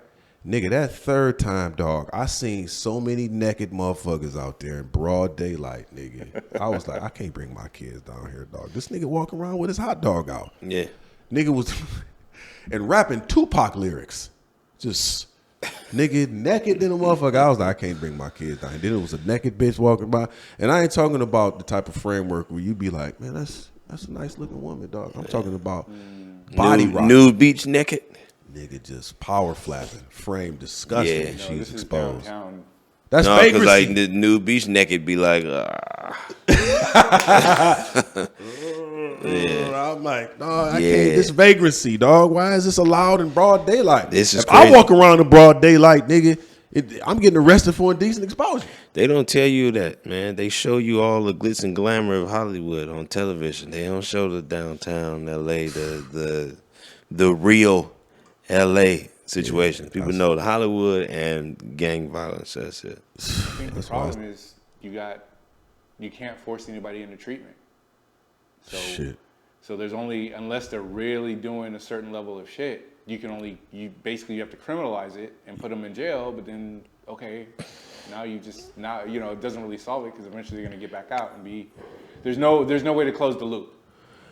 Nigga, that 3rd time, dog, I seen so many naked motherfuckers out there in broad daylight, nigga. I was like, I can't bring my kids down here, dog. This nigga walking around with his hot dog out. Yeah. Nigga was and rapping Tupac lyrics. Just nigga naked than a motherfucker. I was like, I can't bring my kids down. And then it was a naked bitch walking by. And I ain't talking about the type of framework where you be like, man, that's a nice looking woman, dog. I'm talking about body rock. Nude beach naked. Nigga just power flapping, frame disgusting. Yeah. And No, she's this is exposed. downtown. That's No, because vagrancy. like the nude beach naked be like, I'm like, dog, I Yeah. can't. This vagrancy, dog. Why is this allowed in broad daylight? This is if I crazy. walk around in broad daylight, nigga, I'm getting arrested for indecent exposure. They don't tell you that, man. They show you all the glitz and glamour of Hollywood on television. They don't show the downtown LA, the the real LA situation. People know the Hollywood and gang violence. That's it. I think the problem is you can't force anybody into treatment. So, Shit. So there's only, unless they're really doing a certain level of shit, you basically have to criminalize it and put them in jail. But then, okay, now it doesn't really solve it because eventually they're gonna get back out and be. There's no way to close the loop,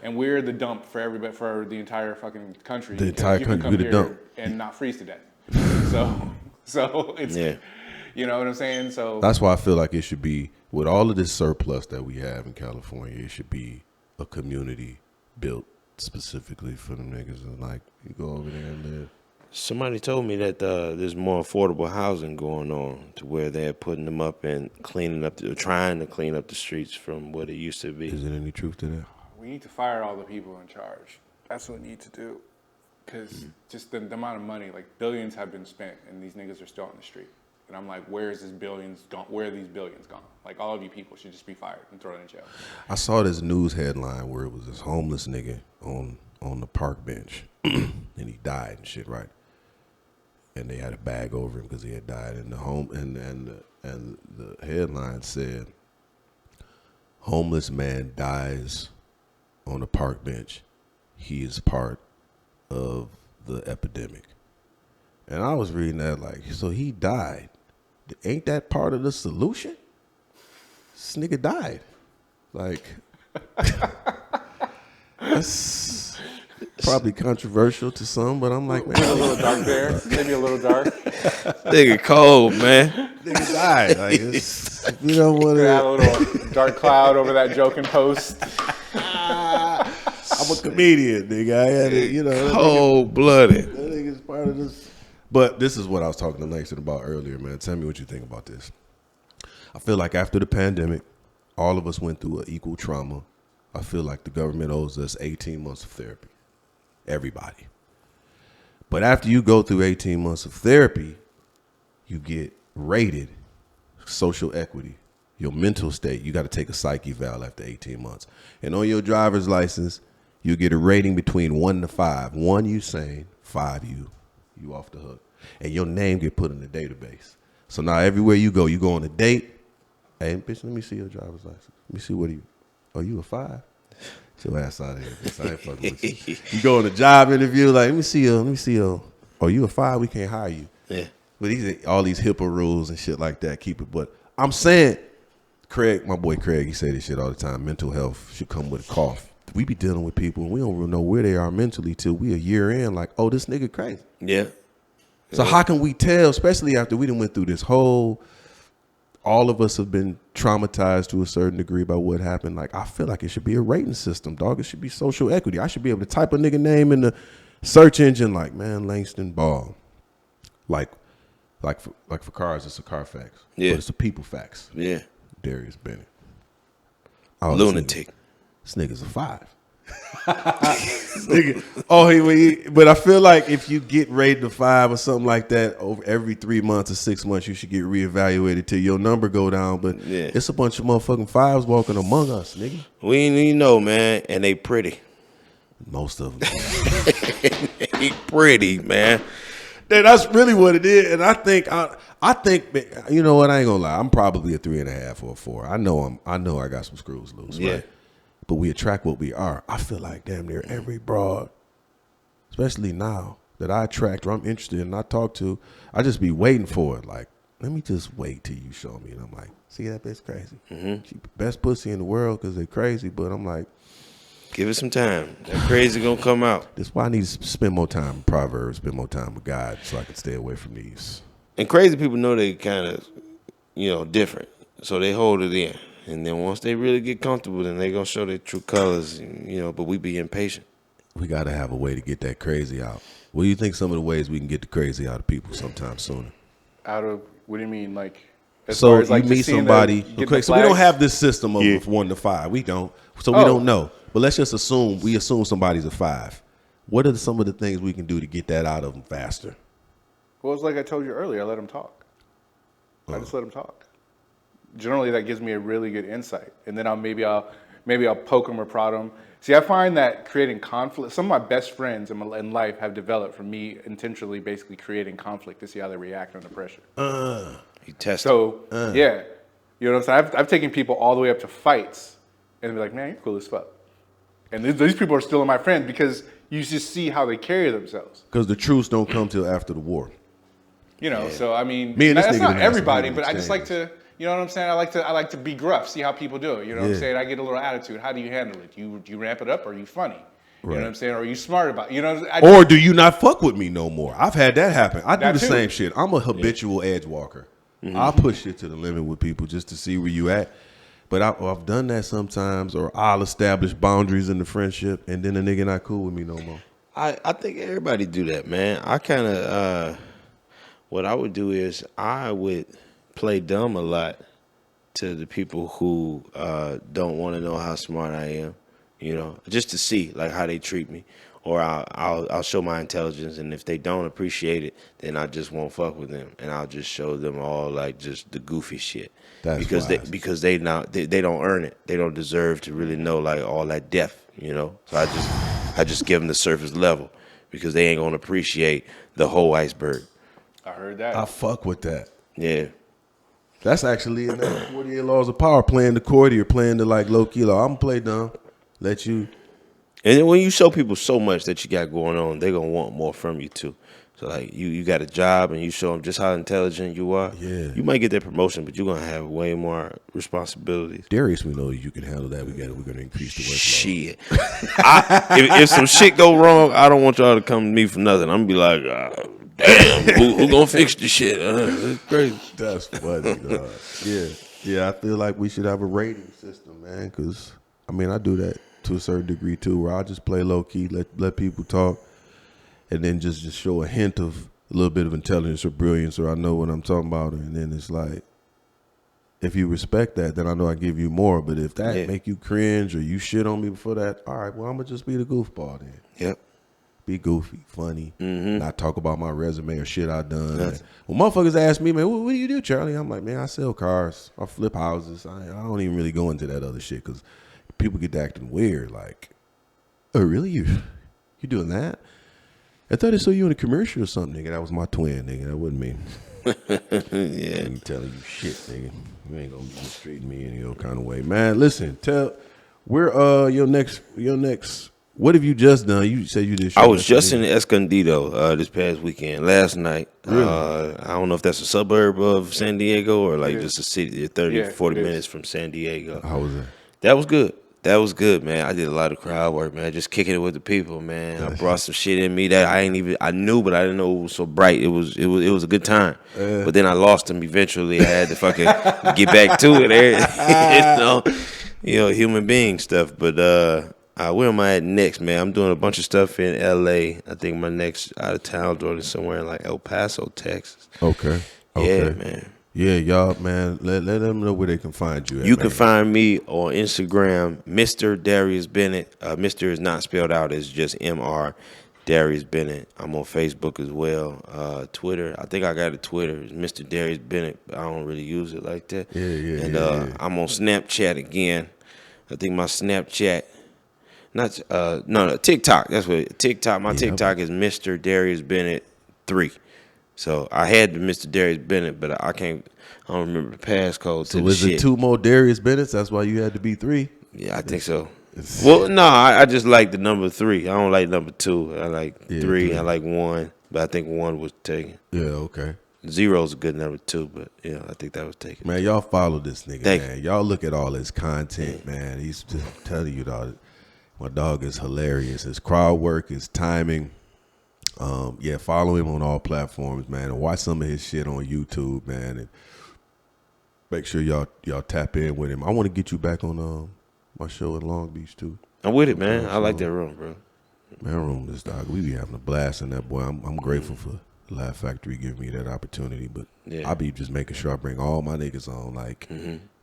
and we're the dump for everybody, for the entire fucking country. The entire country, we're the dump, and not freeze to death. So it's, you know what I'm saying. So that's why I feel like it should be, with all of this surplus that we have in California, it should be a community built specifically for them niggas, and like you go over there and live. Somebody told me that there's more affordable housing going on to where they're putting them up and trying to clean up the streets from what it used to be. Is there any truth to that? we need to fire all the people in charge. That's what we need to do. Because just the amount of money, like billions have been spent, and these niggas are still on the street. And I'm like, where is this billions gone? Where are these billions gone? Like, all of you people should just be fired and thrown in jail. I saw this news headline where it was this homeless nigga on the park bench, and he died and shit, right? And they had a bag over him because he had died. And the headline said, "Homeless man dies on a park bench. He is part of the epidemic." And I was reading that like, so he died. Ain't that part of the solution? This nigga died. Like, that's probably controversial to some, but I'm like, man. A little dark there. Maybe a little dark. Nigga cold, man. Nigga died. Like, you don't want to. Add a little dark cloud over that joking post. I'm a comedian, nigga. I had it, you know. Cold-blooded. That nigga's part of this. But this is what I was talking to Langston about earlier, man. Tell me what you think about this. I feel like after the pandemic, all of us went through an equal trauma. I feel like the government owes us 18 months of therapy. Everybody. But after you go through 18 months of therapy, you get rated social equity. Your mental state, you got to take a psych eval after 18 months. And on your driver's license, you get a rating between 1 to 5. 1, you sane. 5, you off the hook. And your name get put in the database. So now everywhere you go on a date. Hey, bitch, let me see your driver's license. Let me see what you a 5? Get your ass out of here, bitch. I ain't fucking with you. You go on a job interview, like, let me see your, oh, you a 5? We can't hire you. Yeah. But all these HIPAA rules and shit like that keep it. But I'm saying, Craig, my boy Craig, he say this shit all the time. Mental health should come with a cough. We be dealing with people and we don't really know where they are mentally till we a year in, like, oh, this nigga crazy. Yeah. So how can we tell, especially after we done went through this whole, all of us have been traumatized to a certain degree by what happened. Like, I feel like it should be a rating system, dog. It should be social equity. I should be able to type a nigga name in the search engine like, man, Langston Ball. Like for cars, it's a car fax. Yeah. But it's a people fax. Yeah. Darius Bennett. Lunatic. This nigga's a 5. Nigga, but I feel like if you get rated a 5 or something like that, over every 3 months or 6 months, you should get reevaluated till your number go down. But it's a bunch of motherfucking 5s walking among us, nigga. We ain't even know, man, and they pretty. Most of them. They pretty, man. That's really what it is. And I think, you know what? I ain't gonna lie. I'm probably a 3.5 or a 4. I know I got some screws loose, right? But we attract what we are. I feel like damn near every broad, especially now that I attract or I'm interested in and I talk to, I just be waiting for it. Like, let me just wait till you show me. And I'm like, see, that bitch crazy. Mm-hmm. She best pussy in the world because they're crazy. But I'm like, give it some time. That crazy gonna come out. That's why I need to spend more time in Proverbs, spend more time with God so I can stay away from these. And crazy people know they kind of, different. So they hold it in. And then once they really get comfortable, then they gonna show their true colors, but we be impatient. We got to have a way to get that crazy out. What do you think some of the ways we can get the crazy out of people sometime sooner? Out of, what do you mean? Like, as so far as like you meet somebody, okay, so we don't have this system of 1 to 5. We don't. So we don't know. But let's just assume somebody's a 5. What are some of the things we can do to get that out of them faster? Well, it's like I told you earlier, I let them talk. I just let them talk. Generally, that gives me a really good insight. And then I'll maybe I'll poke them or prod them. See, I find that creating conflict, some of my best friends in life have developed from me intentionally basically creating conflict to see how they react under pressure. You test. So, yeah. You know what I'm saying? I've taken people all the way up to fights and be like, man, you're cool as fuck. And these people are still my friends because you just see how they carry themselves. Because the truths don't come till after the war. You know, so I mean, Me and this that's nigga not done had some everybody, good but I just like to, you know what I'm saying? I like to be gruff, see how people do it. You know what I'm saying? I get a little attitude. How do you handle it? Do you ramp it up, or are you funny? You know what I'm saying? Or are you smart about it? You know? Or do you not fuck with me no more? I've had that happen. I do That the too. same shit. I'm a habitual edge walker. I'll push shit to the limit with people just to see where you at. But I've done that sometimes, or I'll establish boundaries in the friendship, and then the nigga not cool with me no more. I think everybody do that, man. I kind of what I would do is I would play dumb a lot to the people who don't want to know how smart I am, you know, just to see like how they treat me, or I'll show my intelligence, and if they don't appreciate it, then I just won't fuck with them, and I'll just show them all like just the goofy shit. That's because they don't earn it. They don't deserve to really know like all that depth, you know. So I just give them the surface level because they ain't gonna appreciate the whole iceberg. I heard that. I fuck with that. Yeah. That's actually in that 48 Laws of Power, playing the courtier, or playing the like low key. I'm gonna play dumb. Let you. And then when you show people so much that you got going on, they're gonna want more from you too. So like you got a job and you show them just how intelligent you are. Yeah. You might get that promotion, but you're gonna have way more responsibilities. Darius, we know you can handle that. We're gonna increase the workload. Shit. If some shit go wrong, I don't want y'all to come to me for nothing. I'm gonna be like, damn, who gonna fix the shit? It's crazy. That's funny, dog. Yeah. I feel like we should have a rating system, man. Because I mean, I do that to a certain degree too, where I just play low key, let people talk, and then just show a hint of a little bit of intelligence or brilliance, or I know what I'm talking about, and then it's like, if you respect that, then I know I give you more. But if that make you cringe or you shit on me before that, all right, well, I'm gonna just be the goofball then. Yep. Be goofy, funny, not talk about my resume or shit I done. When motherfuckers ask me, man, what do you do, Charlie? I'm like, man, I sell cars, I flip houses. I don't even really go into that other shit because people get to acting weird. Like, oh, really? You doing that? I thought I saw you in a commercial or something, nigga. That was my twin, nigga. That wasn't me. Yeah. I ain't telling you shit, nigga. You ain't gonna mistreat me any old kind of way, man. Listen, where your next. What have you just done? You said you did. I was just in Escondido this past weekend, last night. Really? I don't know if that's a suburb of San Diego or like just a city 30, 40 minutes from San Diego. How was that? That was good. That was good, man. I did a lot of crowd work, man. Just kicking it with the people, man. I brought some shit in me that I knew, but I didn't know it was so bright. It was a good time. But then I lost them eventually. I had to fucking get back to it. you know, human being stuff. But where am I at next, man? I'm doing a bunch of stuff in LA. I think my next out of town joint is somewhere in like El Paso, Texas. Okay. Yeah, man. Yeah, y'all, man. Let them know where they can find you at. You can find me on Instagram, Mr. Darius Bennett. Mr. is not spelled out. It's just M-R, Darius Bennett. I'm on Facebook as well. Twitter, I think I got a Twitter. It's Mr. Darius Bennett. But I don't really use it like that. Yeah. I'm on Snapchat again. I think my Snapchat, no, TikTok. That's what TikTok. My TikTok is Mr. Darius Bennett 3. So I had the Mr. Darius Bennett, but I don't remember the passcode. So was it 2 more Darius Bennetts? That's why you had to be 3? Yeah, I think so. Well, no, I just like the number 3. I don't like number 2. I like 3. I like 1, but I think 1 was taken. Yeah, okay. 0 is a good number 2, but yeah, I think that was taken. Man, y'all follow this nigga, man. Y'all look at all his content, man. He's just telling you, dog. My dog is hilarious. His crowd work, his timing. Follow him on all platforms, man, and watch some of his shit on YouTube, man, and make sure y'all tap in with him. I want to get you back on my show in Long Beach too. I'm with it, man. I like that room, bro. Man, room this dog. We be having a blast in that, boy. I'm grateful for Laugh Factory giving me that opportunity, but I'll be just making sure I bring all my niggas on. Like,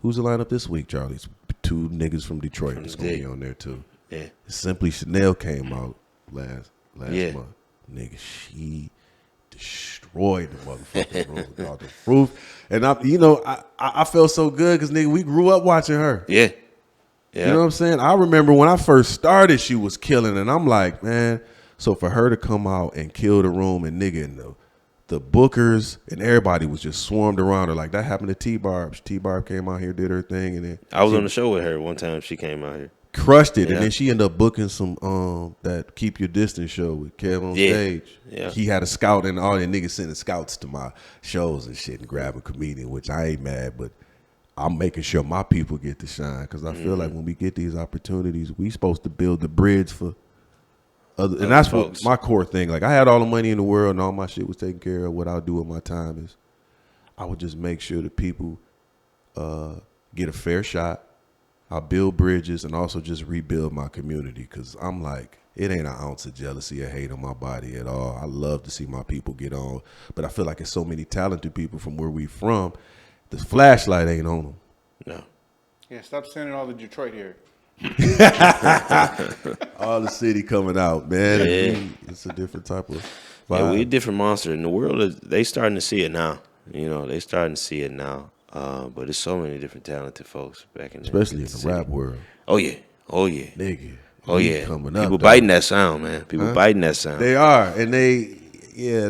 who's the lineup this week, Charlie? It's 2 niggas from Detroit that's gonna be on there too. Yeah. Simply Chanel came out last month. Nigga, she destroyed the motherfucking room, dog. The roof. And I felt so good because, nigga, we grew up watching her. Yeah. Yeah. You know what I'm saying? I remember when I first started, she was killing, and I'm like, man. So for her to come out and kill the room, and nigga, and the bookers and everybody was just swarmed around her. Like that happened to T-Barb. T-Barb came out here, did her thing, and then I was on the show with her one time. She came out here. Crushed it, Yeah. and then she ended up booking some that Keep Your Distance show with Kev on stage. Yeah. He had a scout, and all the niggas sending scouts to my shows and shit and grabbing comedian, which I ain't mad, but I'm making sure my people get to shine because I feel like when we get these opportunities, we supposed to build the bridge for other, and that's folks. what my core thing. Like I had all the money in the world and all my shit was taken care of. What I'll do with my time is I would just make sure that people get a fair shot. I'll build bridges and also just rebuild my community because I'm like, it ain't an ounce of jealousy or hate on my body at all. I love to see my people get on, but I feel like it's so many talented people from where we from. The flashlight ain't on them. No. Yeah, stop sending all the Detroit here. All the city coming out, man. Yeah. It's a different type of vibe. Yeah, we a different monster in the world. They starting to see it now. You know, they starting to see it now. But there's so many different talented folks back in Especially in the city. rap world. Oh yeah. Oh yeah. Nigga. Oh we yeah. Coming up, People though. biting that sound, man. People biting that sound. They are. And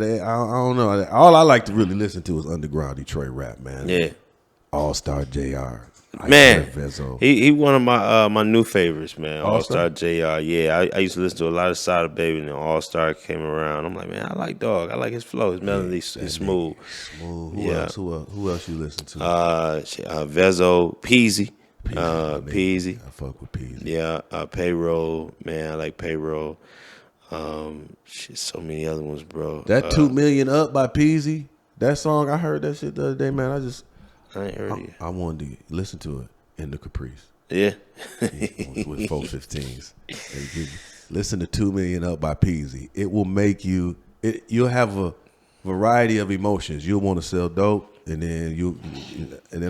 I don't know. All I like to really listen to is underground Detroit rap, man. Yeah. All-Star JR. Man, Vezo. he one of my new favorites, man. All-Star? All-Star JR. Yeah, I used to listen to a lot of Sada Baby, and then All-Star came around. I'm like, man, I like Dog. I like his flow. His melody is smooth. Smooth. Who Yeah. else? Who else you listen to? Vezo, Peasy. Peasy. I fuck with Peasy. Yeah, Payroll. Man, I like Payroll. So many other ones, bro. That 2 Million Up by Peasy, that song, I heard that shit the other day, man. I ain't heard it. I wanted to listen to it in the Caprice. Yeah. With 415s. Listen to 2 Million Up by Peasy. It will make you'll have a variety of emotions. You'll want to sell dope, and then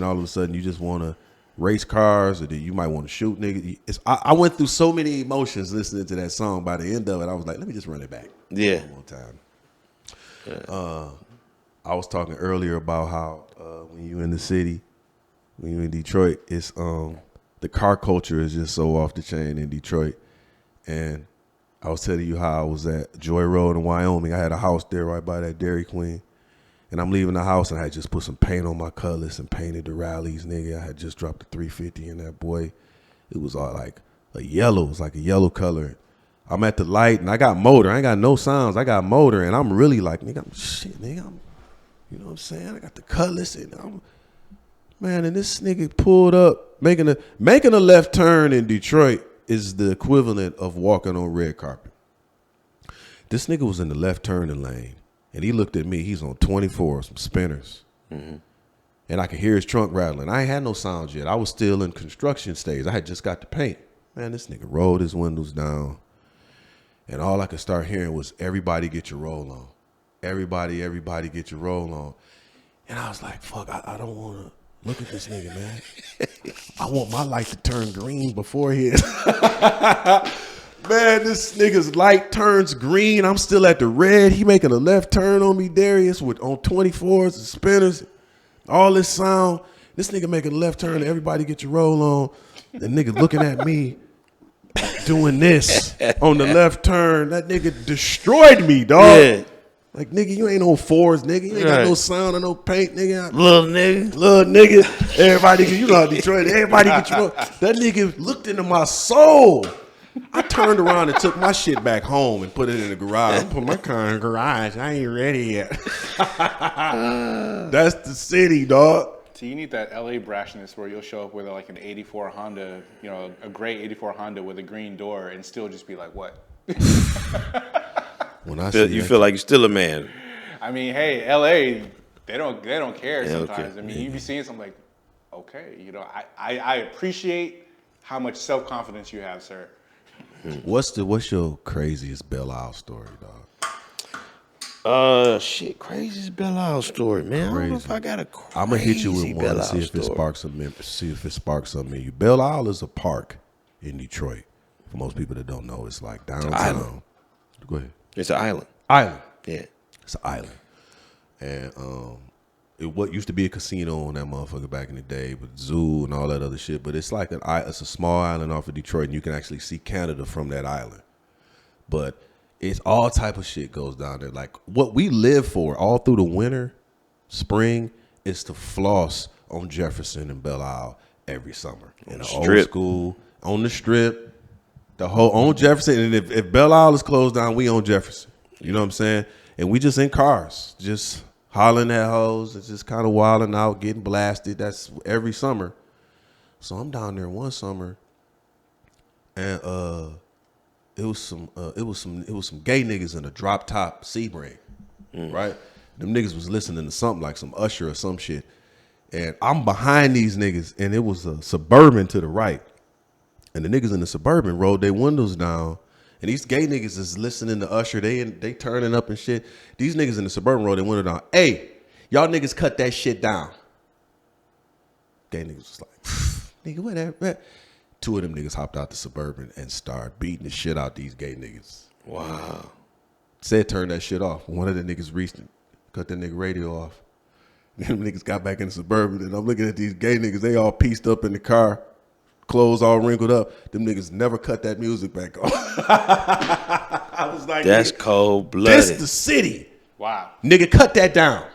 all of a sudden you just want to race cars, or then you might want to shoot niggas. I went through so many emotions listening to that song. By the end of it, I was like, let me just run it back. Yeah. One more time. I was talking earlier about how when you in the city, when you in Detroit, it's the car culture is just so off the chain in Detroit. And I was telling you how I was at Joy Road in Wyoming. I had a house there right by that Dairy Queen. And I'm leaving the house, and I had just put some paint on my colors and painted the rallies, nigga. I had just dropped the 350 in that boy. It was all like a yellow. It was like a yellow color. I'm at the light, and I got motor. I ain't got no sounds. I got motor, and I'm really like, nigga, you know what I'm saying? I got the colors, and and this nigga pulled up, making a left turn in Detroit is the equivalent of walking on red carpet. This nigga was in the left turning lane. And he looked at me. He's on 24, some spinners. Mm-hmm. And I could hear his trunk rattling. I ain't had no sounds yet. I was still in construction stage. I had just got the paint. Man, this nigga rolled his windows down. And all I could start hearing was, everybody get your roll on. Everybody get your roll on. And I was like, fuck, I don't want to look at this nigga, man. I want my light to turn green before his. Man, this nigga's light turns green. I'm still at the red. He making a left turn on me, Darius, on 24s and spinners. All this sound. This nigga making a left turn. Everybody get your roll on. The nigga looking at me doing this on the left turn. That nigga destroyed me, dog. Yeah. Like, nigga, you ain't on fours, nigga. You ain't got no sound or no paint, nigga. Little nigga. Everybody, you know how Detroit, everybody get your roll. That nigga looked into my soul. I turned around and took my shit back home and put it in the garage. I put my car in the garage. I ain't ready yet. That's the city, dog. So you need that LA brashness where you'll show up with like an 84 Honda, a gray 84 Honda with a green door and still just be like, what? When I you feel like you're still a man. I mean, hey, LA, they don't care sometimes. Okay. I mean, you be seeing something like, okay, I appreciate how much self-confidence you have, sir. What's your craziest Belle Isle story, dog? Craziest Belle Isle story, man. I don't know if I got a crazy I'm gonna hit you with one and see if it sparks something in you. Belle Isle is a park in Detroit. For most people that don't know, it's like downtown. Go ahead. It's an island. Island. Yeah. It's an island. And what used to be a casino on that motherfucker back in the day, with zoo and all that other shit. But it's like it's a small island off of Detroit, and you can actually see Canada from that island. But it's all type of shit goes down there. Like what we live for all through the winter, spring, is to floss on Jefferson and Belle Isle every summer in the old school on the strip. The whole on Jefferson, and if Belle Isle is closed down, we on Jefferson. You know what I'm saying? And we just in cars, just hollering at hoes, and just kind of wilding out, getting blasted. That's every summer. So I'm down there one summer, and it was some gay niggas in a drop top Sebring, right? Them niggas was listening to something like some Usher or some shit, and I'm behind these niggas, and it was a Suburban to the right. And the niggas in the Suburban rolled their windows down. And these gay niggas is listening to Usher. They turning up and shit. These niggas in the Suburban rolled their window down. Hey, y'all niggas cut that shit down. Gay niggas was like, nigga, whatever. Two of them niggas hopped out the Suburban and started beating the shit out these gay niggas. Wow. Said turn that shit off. One of the niggas reached and cut that nigga radio off. Then them niggas got back in the Suburban, and I'm looking at these gay niggas. They all pieced up in the car. Clothes all wrinkled up. Them niggas never cut that music back on. I was like, that's cold blooded. This the city. Wow. Nigga, cut that down.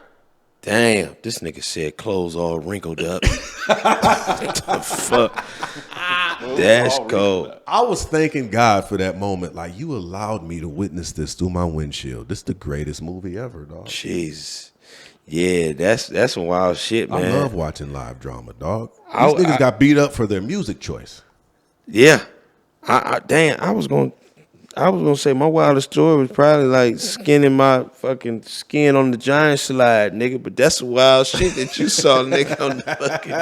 Damn, this nigga said clothes all wrinkled up. What the fuck? That's cold. I was thanking God for that moment. Like, you allowed me to witness this through my windshield. This is the greatest movie ever, dog. Jesus. Yeah, that's some wild shit, man. I love watching live drama, dog. These niggas got beat up for their music choice. Yeah. I was gonna say my wildest story was probably like skinning my fucking skin on the giant slide, nigga. But that's some wild shit that you saw, nigga, on the fucking.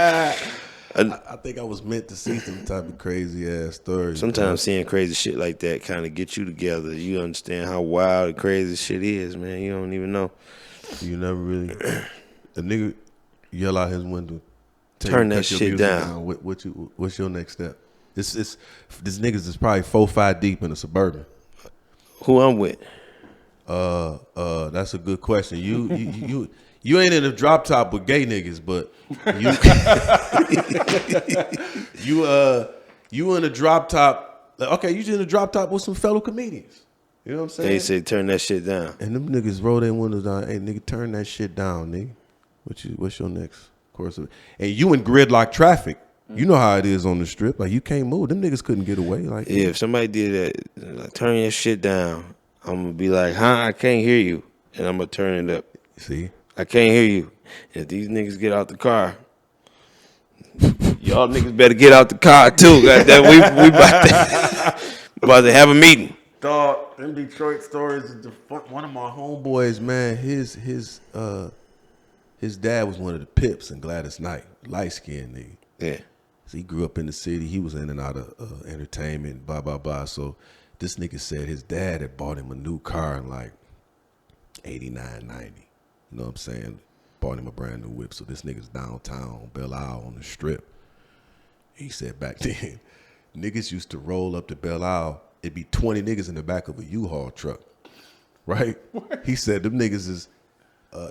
I think I was meant to see some type of crazy ass stories. Sometimes seeing crazy shit like that kind of get you together. You understand how wild and crazy shit is, man. You don't even know. You never really. The nigga yell out his window. Turn that shit down. What's your next step? This niggas is probably 4-5 deep in a Suburban. Who I'm with? That's a good question. You ain't in a drop top with gay niggas, but you in a drop top. Okay, you in a drop top with some fellow comedians. You know what I'm saying? They say turn that shit down. And them niggas roll their windows down. Hey, nigga, turn that shit down, nigga. What's your next course of it? And you in gridlock traffic. You know how it is on the strip. Like, you can't move. Them niggas couldn't get away. Like, yeah, if somebody did that, like, turn your shit down, I'm going to be like, I can't hear you. And I'm going to turn it up. See? I can't hear you. If these niggas get out the car, y'all niggas better get out the car, too. Goddamn, we about to have a meeting. Dog, them Detroit stories is one of my homeboys, man. His dad was one of the Pips in Gladys Knight, light skinned nigga. Yeah. So he grew up in the city. He was in and out of entertainment, blah blah blah. So this nigga said his dad had bought him a new car in like 89, 90. You know what I'm saying? Bought him a brand new whip. So this nigga's downtown, Belle Isle on the strip. He said back then, niggas used to roll up to Belle Isle. It'd be 20 niggas in the back of a U-Haul truck, right? What? He said them niggas is,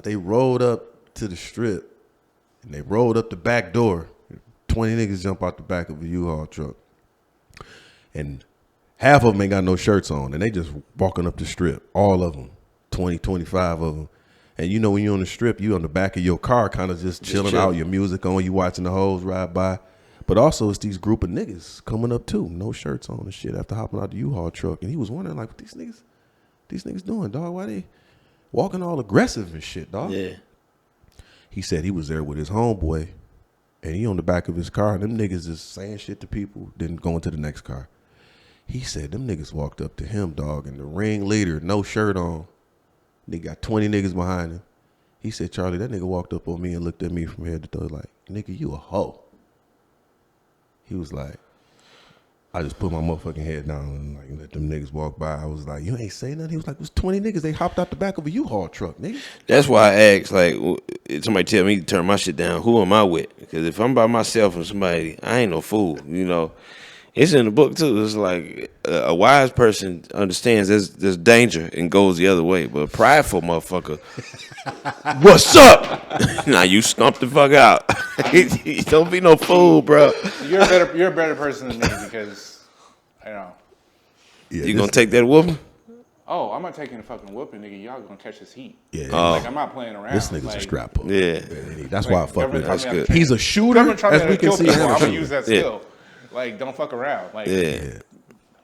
they rolled up to the strip and they rolled up the back door. 20 niggas jump out the back of a U-Haul truck. And half of them ain't got no shirts on and they just walking up the strip, all of them, 20, 25 of them. And you know when you're on the strip, you on the back of your car kind of just chilling out, your music on, you watching the hoes ride by. But also, it's these group of niggas coming up too, no shirts on and shit after hopping out the U-Haul truck. And he was wondering, like, what these niggas doing, dog? Why they walking all aggressive and shit, dog? Yeah. He said he was there with his homeboy, and he on the back of his car, and them niggas is saying shit to people, then going to the next car. He said them niggas walked up to him, dog, and the ringleader, no shirt on. They got 20 niggas behind him. He said, Charlie, that nigga walked up on me and looked at me from head to toe like, nigga, you a hoe. He was like, I just put my motherfucking head down and like let them niggas walk by. I was like, you ain't say nothing. He was like, it was 20 niggas. They hopped out the back of a U-Haul truck, nigga. That's why I asked, like, if somebody tell me to turn my shit down, who am I with? Because if I'm by myself and somebody, I ain't no fool, you know. It's in the book too. It's like a wise person understands there's danger and goes the other way, but a prideful motherfucker, what's up? Now you stomp the fuck out. Don't be no fool, bro. You're a better person than me because, Yeah, You gonna take that whooping? I'm not taking a fucking whooping, nigga. Y'all gonna catch this heat. Yeah, Like, I'm not playing around. this nigga's like, a scrap puller. Yeah. That's why I fuck with him. That's good. He's a shooter, as we can see. I'm I'm a gonna shooter. use that skill. Like, don't fuck around. Like, Yeah.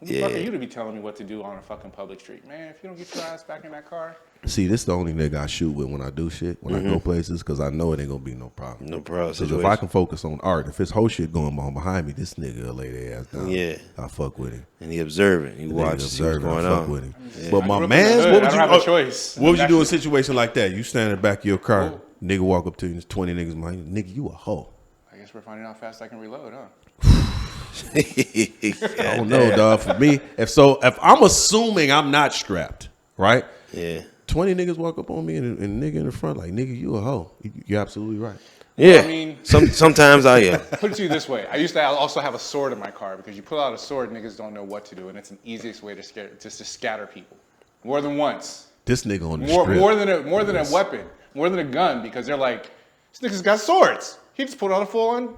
who the fuck are you to be telling me what to do on a fucking public street, man? If you don't get your ass back in that car. See, this the only nigga I shoot with when I do shit, when I go places, because I know it ain't gonna be no problem. No problem. Because if I can focus on art, if it's whole shit going on behind me, this nigga will lay their ass down. Yeah. I fuck with him. And he observing. He Nigga watching what's observing, going I fuck on. with him. Yeah. But I my grew up in the man's, hood. what would I you don't have a choice. What would you do in a Actually- situation like that? You stand in the back of your car, nigga walk up to you, and there's 20 niggas behind you. Nigga, you a hoe. I guess we're finding out how fast I can reload, huh? I don't know, dog. For me, if I'm assuming I'm not strapped, right? Yeah. 20 niggas walk up on me and nigga in the front like, nigga, you a hoe. You're absolutely right. Yeah. I mean- sometimes I am. Put it to you this way. I used to also have a sword in my car because you pull out a sword, niggas don't know what to do, and it's an easiest way to scatter people. More than once. This nigga on the More strip. than a weapon. More than a gun, because they're like, this nigga's got swords. He just pulled out a full-on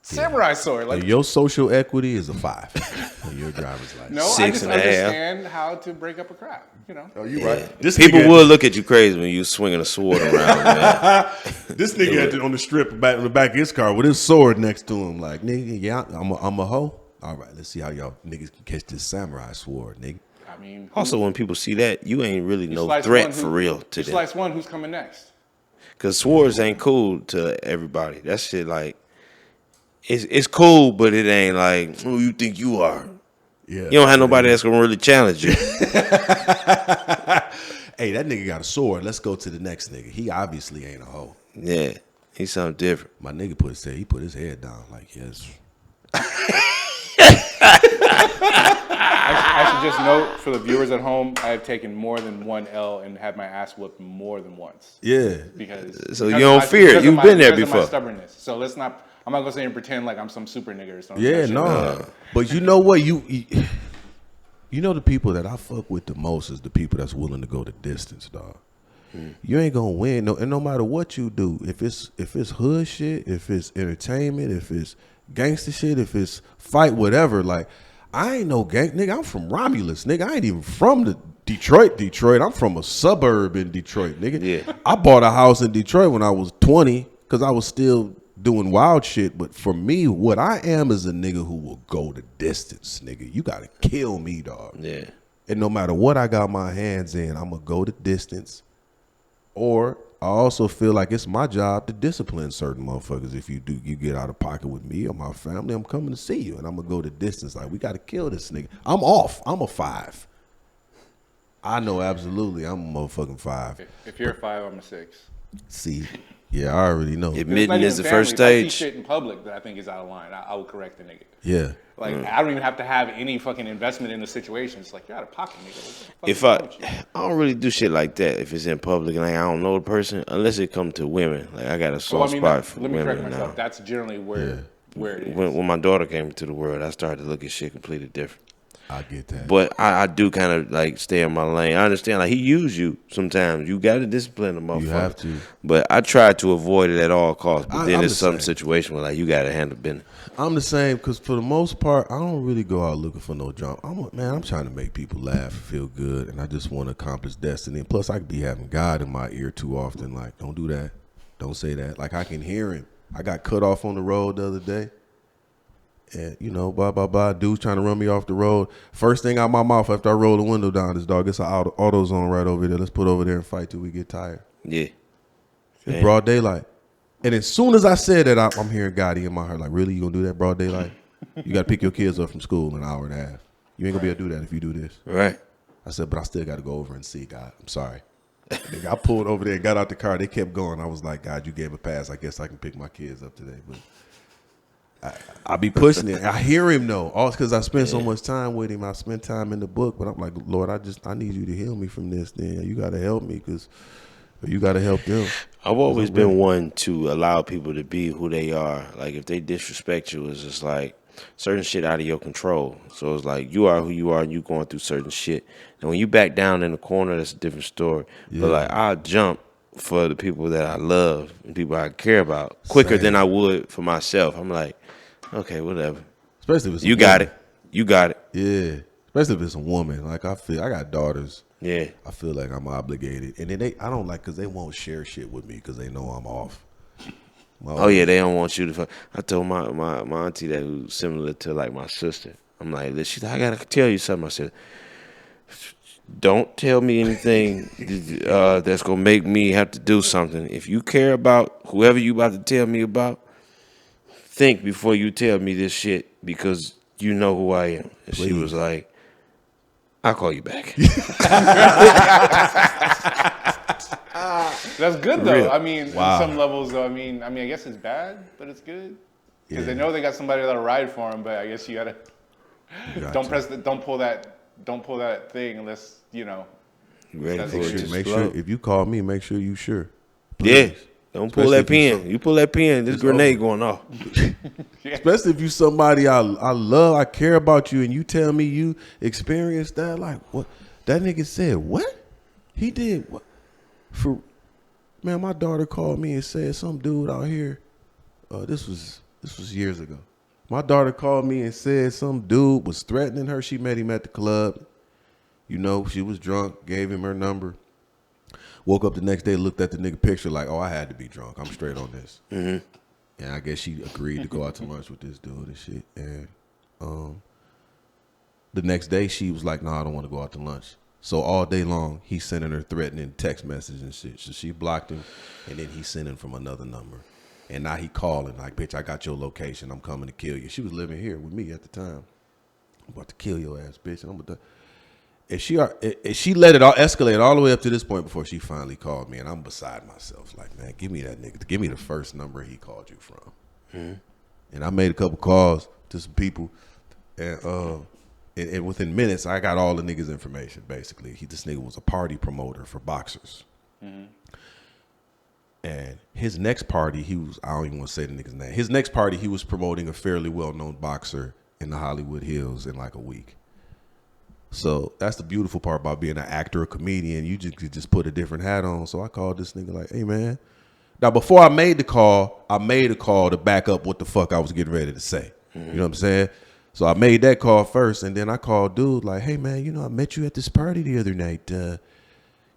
samurai sword. Like, Your social equity is a 5 on your driver's license. no, I 6 just and a half. understand how to break up a crowd. You know. Oh, you right. This People nigga, would look at you crazy when you swinging a sword around, man. This nigga on the strip back in the back of his car with his sword next to him, like, nigga, yeah, I'm a hoe. All right, let's see how y'all niggas can catch this samurai sword, nigga. I mean, Also, when people see that, you ain't really no slice threat one, for real to you them. slice one, who's coming next? Because swords ain't cool to everybody. That shit, like, it's cool, but it ain't like, who you think you are? Yeah. You don't have nobody that's gonna really challenge you. Hey, that nigga got a sword. Let's go to the next nigga. He obviously ain't a hoe. Yeah, he's something different. My nigga put his head down like, yes. I should just note for the viewers at home, I have taken more than one L and had my ass whooped more than once. Yeah. Because So you don't fear it. You've been there because of before. my stubbornness. So let's not. I'm not gonna sit here and pretend like I'm some super nigga or something. Yeah, That shit- no. But you know what? You know the people that I fuck with the most is the people that's willing to go the distance, dog. You ain't gonna win, and no matter what you do, if it's hood shit, if it's entertainment, if it's gangster shit, if it's fight, whatever. Like, I ain't no gang nigga. I'm from Romulus, nigga. I ain't even from the Detroit. I'm from a suburb in Detroit, nigga. Yeah. I bought a house in Detroit when I was 20 because I was still doing wild shit. But for me, what I am is a nigga who will go the distance, nigga. You gotta kill me, dog. Yeah. And no matter what I got my hands in, I'm gonna go the distance. Or I also feel like it's my job to discipline certain motherfuckers. If you get out of pocket with me or my family, I'm coming to see you, and I'm gonna go the distance. Like, we gotta kill this nigga. I'm off. I'm a 5. I know absolutely. I'm a motherfucking 5. If you're a 5, I'm a 6. See, yeah, I already know. Admitting is the first If I see stage. shit in public that I think is out of line, I will correct the nigga. Yeah. Like, I don't even have to have any fucking investment in the situation. It's like, you're out of pocket, nigga. What the If fuck is wrong with you? I don't really do shit like that if it's in public and like, I don't know the person unless it come to women. Like I got a Well, soft I mean, spot for let me correct women myself. now. That's generally where it is. When my daughter came into the world, I started to look at shit completely different. I get that. But I do kind of like stay in my lane. I understand like he used you sometimes. You got to discipline the motherfucker. You have to. But I try to avoid it at all costs. But then I'm there's the some same. situation where like you got to handle business. I'm the same because for the most part, I don't really go out looking for no drama. I'm trying to make people laugh, feel good, and I just want to accomplish destiny. And plus, I could be having God in my ear too often. Like, don't do that. Don't say that. Like, I can hear him. I got cut off on the road the other day. And, you know, blah, blah, blah. Dude's trying to run me off the road. First thing out my mouth after I roll the window down is, dog, it's an auto zone right over there. Let's put over there and fight till we get tired. Yeah. It's broad daylight. And as soon as I said that, I'm hearing Gotti in my heart. Like, really? You gonna do that broad daylight? You got to pick your kids up from school in an hour and a half. You ain't gonna be able to do that if you do this. Right. I said, but I still got to go over and see God. I'm sorry. Nigga, I pulled over there, got out the car. They kept going. I was like, God, you gave a pass. I guess I can pick my kids up today. But I be pushing it. I hear him though. All because I spend so much time with him. I spend time in the book. But I'm like, Lord, I need you to heal me from this. Then you got to help me because you got to help them. I've always been one to allow people to be who they are. Like if they disrespect you, it's just like certain shit out of your control. So it's like you are who you are and you going through certain shit. And when you back down in the corner, that's a different story. Yeah. But like I'll jump for the people that I love and people I care about quicker Same. than I would for myself. I'm like, okay, whatever. Especially if it's a You got woman. it. You got it. Yeah. Especially if it's a woman. Like I got daughters. Yeah. I feel like I'm obligated. And then I don't like, because they won't share shit with me because they know I'm off. Oh yeah, they don't want you to. I told my auntie that, who's similar to like my sister. I'm like, she's like, I gotta tell you something. I said, don't tell me anything that's gonna make me have to do something. If you care about whoever you about to tell me about, think before you tell me this shit, because you know who I am. And she was like, I'll call you back. That's good though. Real. I mean, Wow. on some levels though. I mean, I guess it's bad, but it's good because they know they got somebody that'll ride for them. But I guess you gotta don't pull that thing unless you know. You ready That's for it good. to Make explode? sure, if you call me, make sure you sure. Yeah. Don't pull Especially that if you pin. You pull that pin, this grenade going off. Especially if you somebody I love, I care about you, and you tell me you experienced that. Like, what? That nigga said, what? He did what? Man, my daughter called me and said some dude out here. This was years ago. My daughter called me and said some dude was threatening her. She met him at the club. You know, she was drunk, gave him her number. Woke up the next day, looked at the nigga picture like, oh, I had to be drunk. I'm straight on this. Mm-hmm. And I guess she agreed to go out to lunch with this dude and shit. And the next day, she was like, no, I don't want to go out to lunch. So all day long, he's sending her threatening text messages and shit. So she blocked him, and then he's sending from another number. And now he calling like, bitch, I got your location. I'm coming to kill you. She was living here with me at the time. I'm about to kill your ass, bitch. And I'm about to... And she let it all escalate all the way up to this point before she finally called me, and I'm beside myself. Like, man, give me that nigga. Give me the first number he called you from. Mm-hmm. And I made a couple calls to some people, and within minutes, I got all the niggas' information. Basically, this nigga was a party promoter for boxers. Mm-hmm. And his next party, I don't even want to say the nigga's name. His next party, he was promoting a fairly well-known boxer in the Hollywood Hills in like a week. So that's the beautiful part about being an actor or comedian. You just put a different hat on. So I called this nigga like, hey, man. Now, before I made a call to back up what the fuck I was getting ready to say. Mm-hmm. You know what I'm saying? So I made that call first, and then I called dude like, hey, man, you know, I met you at this party the other night. I'm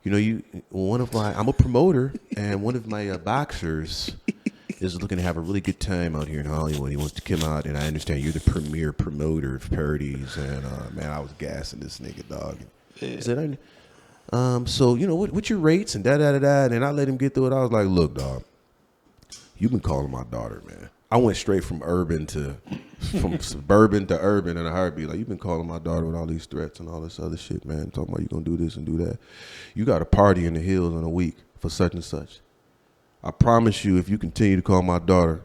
a promoter, and one of my boxers is looking to have a really good time out here in Hollywood. He wants to come out, and I understand you're the premier promoter of parties. And man, I was gassing this nigga, dog. Yeah. He said, so you know what's your rates and da da da da. And then I let him get through it. I was like, look, dog, you've been calling my daughter, man. I went straight from suburban to urban in a heartbeat. Like, you've been calling my daughter with all these threats and all this other shit, man. Talking about you gonna do this and do that. You got a party in the hills in a week for such and such. I promise you, if you continue to call my daughter,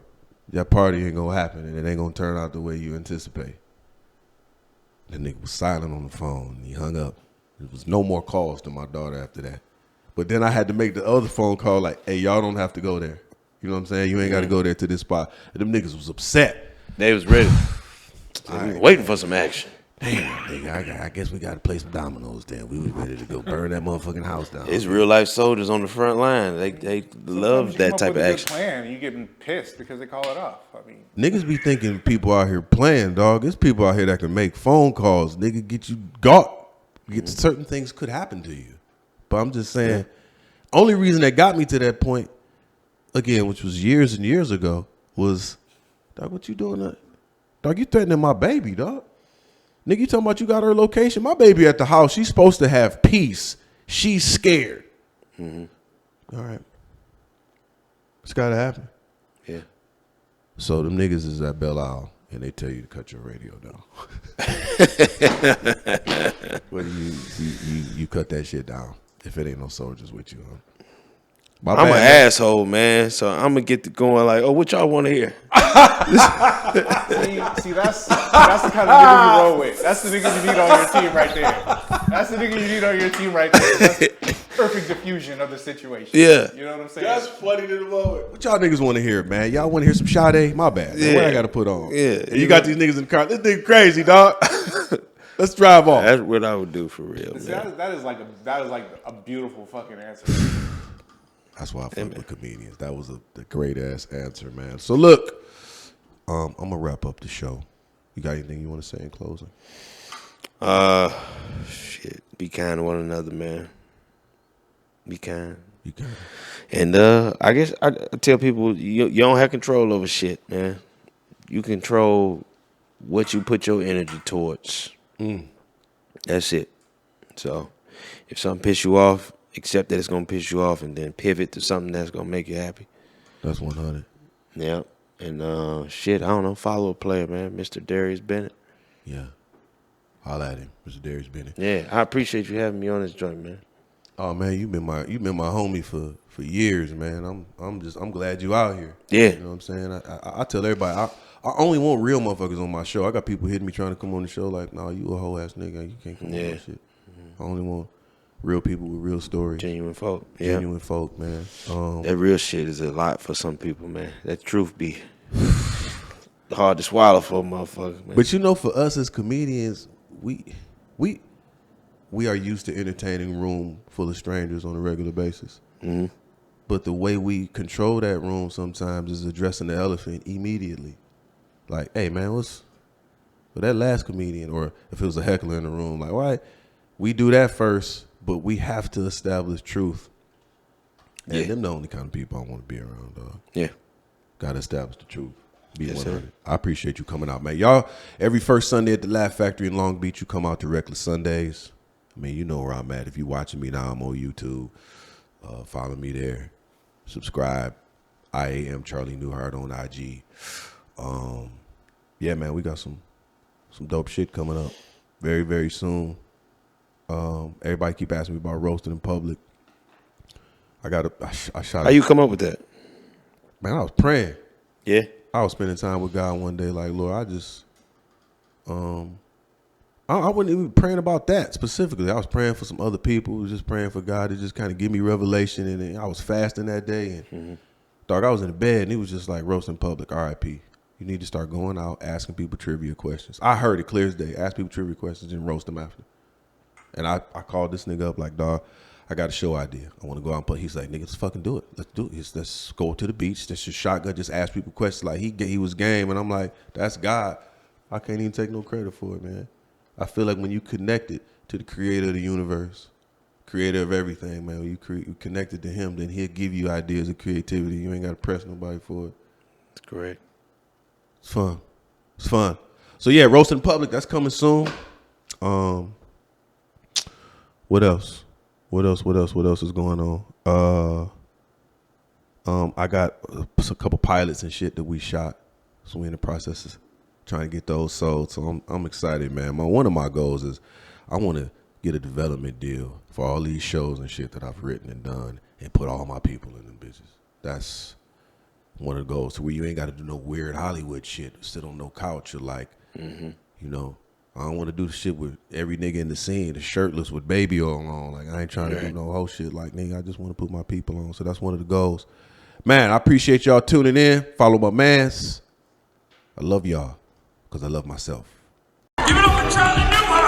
that party ain't gonna happen, and it ain't gonna turn out the way you anticipate. The nigga was silent on the phone, and he hung up. There was no more calls to my daughter after that. But then I had to make the other phone call like, hey, y'all don't have to go there. You know what I'm saying? You ain't got to go there to this spot. And them niggas was upset. They was ready. They was waiting for some action. Damn, nigga, I guess we got to play some dominoes then. We was ready to go burn that motherfucking house down. It's real life soldiers on the front line. They love that type of action. Plan, and you getting pissed because they call it off. I mean, niggas be thinking people out here playing, dog. There's people out here that can make phone calls. Nigga, get you got. Certain things could happen to you. But I'm just saying, only reason that got me to that point, again, which was years and years ago, was, dog, what you doing? Dog, you threatening my baby, dog. Nigga, you talking about you got her location? My baby at the house. She's supposed to have peace. She's scared. Mm-hmm. All right. It's got to happen. Yeah. So them niggas is at Belle Isle, and they tell you to cut your radio down. But you cut that shit down if it ain't no soldiers with you, huh? I'm an asshole, man. So I'm gonna get to going like, oh, what y'all want to hear? see, that's the kind of nigga you roll with. That's the nigga you need on your team right there. That's the nigga you need on your team right there. perfect diffusion of the situation. Yeah. You know what I'm saying? That's funny to the moment. What y'all niggas want to hear, man? Y'all want to hear some Sade? My bad. Man. What I got to put on? Yeah. And you got these niggas in the car. This nigga crazy, dog. Let's drive off. That's what I would do for real, See, man. that is like a beautiful fucking answer. That's why I fuck with comedians. That was a great ass answer, man. So look, I'm gonna wrap up the show. You got anything you want to say in closing? Shit. Be kind to one another, man. Be kind. You can. And I guess I tell people you don't have control over shit, man. You control what you put your energy towards. That's it. So if something piss you off, accept that it's gonna piss you off, and then pivot to something that's gonna make you happy. That's 100. Yeah. And shit, I don't know. Follow a player, man. Mr. Darius Bennett. Yeah. Holla at him, Mr. Darius Bennett. Yeah, I appreciate you having me on this joint, man. Oh man, you've been my homie for years, man. I'm glad you out here. Yeah. You know what I'm saying? I tell everybody I only want real motherfuckers on my show. I got people hitting me trying to come on the show like, nah, you a whole ass nigga. You can't come on my shit. I only want real people with real stories. Genuine folk. Yeah. Genuine folk, man. That real shit is a lot for some people, man. That truth be hard to swallow for a motherfucker, man. But you know, for us as comedians, we are used to entertaining a room full of strangers on a regular basis. Mm-hmm. But the way we control that room sometimes is addressing the elephant immediately. Like, hey man, what's for that last comedian, or if it was a heckler in the room, like, why? We do that first, but we have to establish truth. And them the only kind of people I want to be around, dog. Yeah. Gotta establish the truth. Be Yes, 100. sir. I appreciate you coming out, man. Y'all, every first Sunday at the Laugh Factory in Long Beach, you come out to Reckless Sundays. I mean, you know where I'm at. If you're watching me now, I'm on YouTube. Follow me there. Subscribe. I am Charlie Newhart on IG. Yeah, man, we got some dope shit coming up very, very soon. Everybody keep asking me about roasting in public. I shot. How you come up with that? Man, I was praying. Yeah. I was spending time with God one day, like, Lord, I just, I wasn't even praying about that specifically. I was praying for some other people. I was just praying for God to just kind of give me revelation. And then I was fasting that day, and dog, I was in the bed, and he was just like, roast in public, R.I.P. You need to start going out, asking people trivia questions. I heard it clear as day. Ask people trivia questions and roast them after. And I called this nigga up like, dog, I got a show idea. I want to go out and play. He's like, nigga, let's fucking do it. Let's do it. Let's go to the beach. Let's just shotgun, just ask people questions. Like, he was game. And I'm like, that's God. I can't even take no credit for it, man. I feel like when you connected to the creator of the universe, creator of everything, man, when you connected to him, then he'll give you ideas of creativity. You ain't got to press nobody for it. That's correct. It's fun. It's fun. So, yeah, Roast in Public, that's coming soon. What else? What else is going on? I got a couple pilots and shit that we shot. So we in the process of trying to get those sold. So I'm excited, man. One of my goals is I want to get a development deal for all these shows and shit that I've written and done and put all my people in them bitches. That's one of the goals. To where you ain't got to do no weird Hollywood shit. Sit on no couch or like, you know, I don't want to do the shit with every nigga in the scene, the shirtless with baby oil on. Like, I ain't trying to do no whole shit. Like, nigga, I just want to put my people on. So that's one of the goals. Man, I appreciate y'all tuning in. Follow my mans. I love y'all because I love myself. Give it up for Charlie Newhart.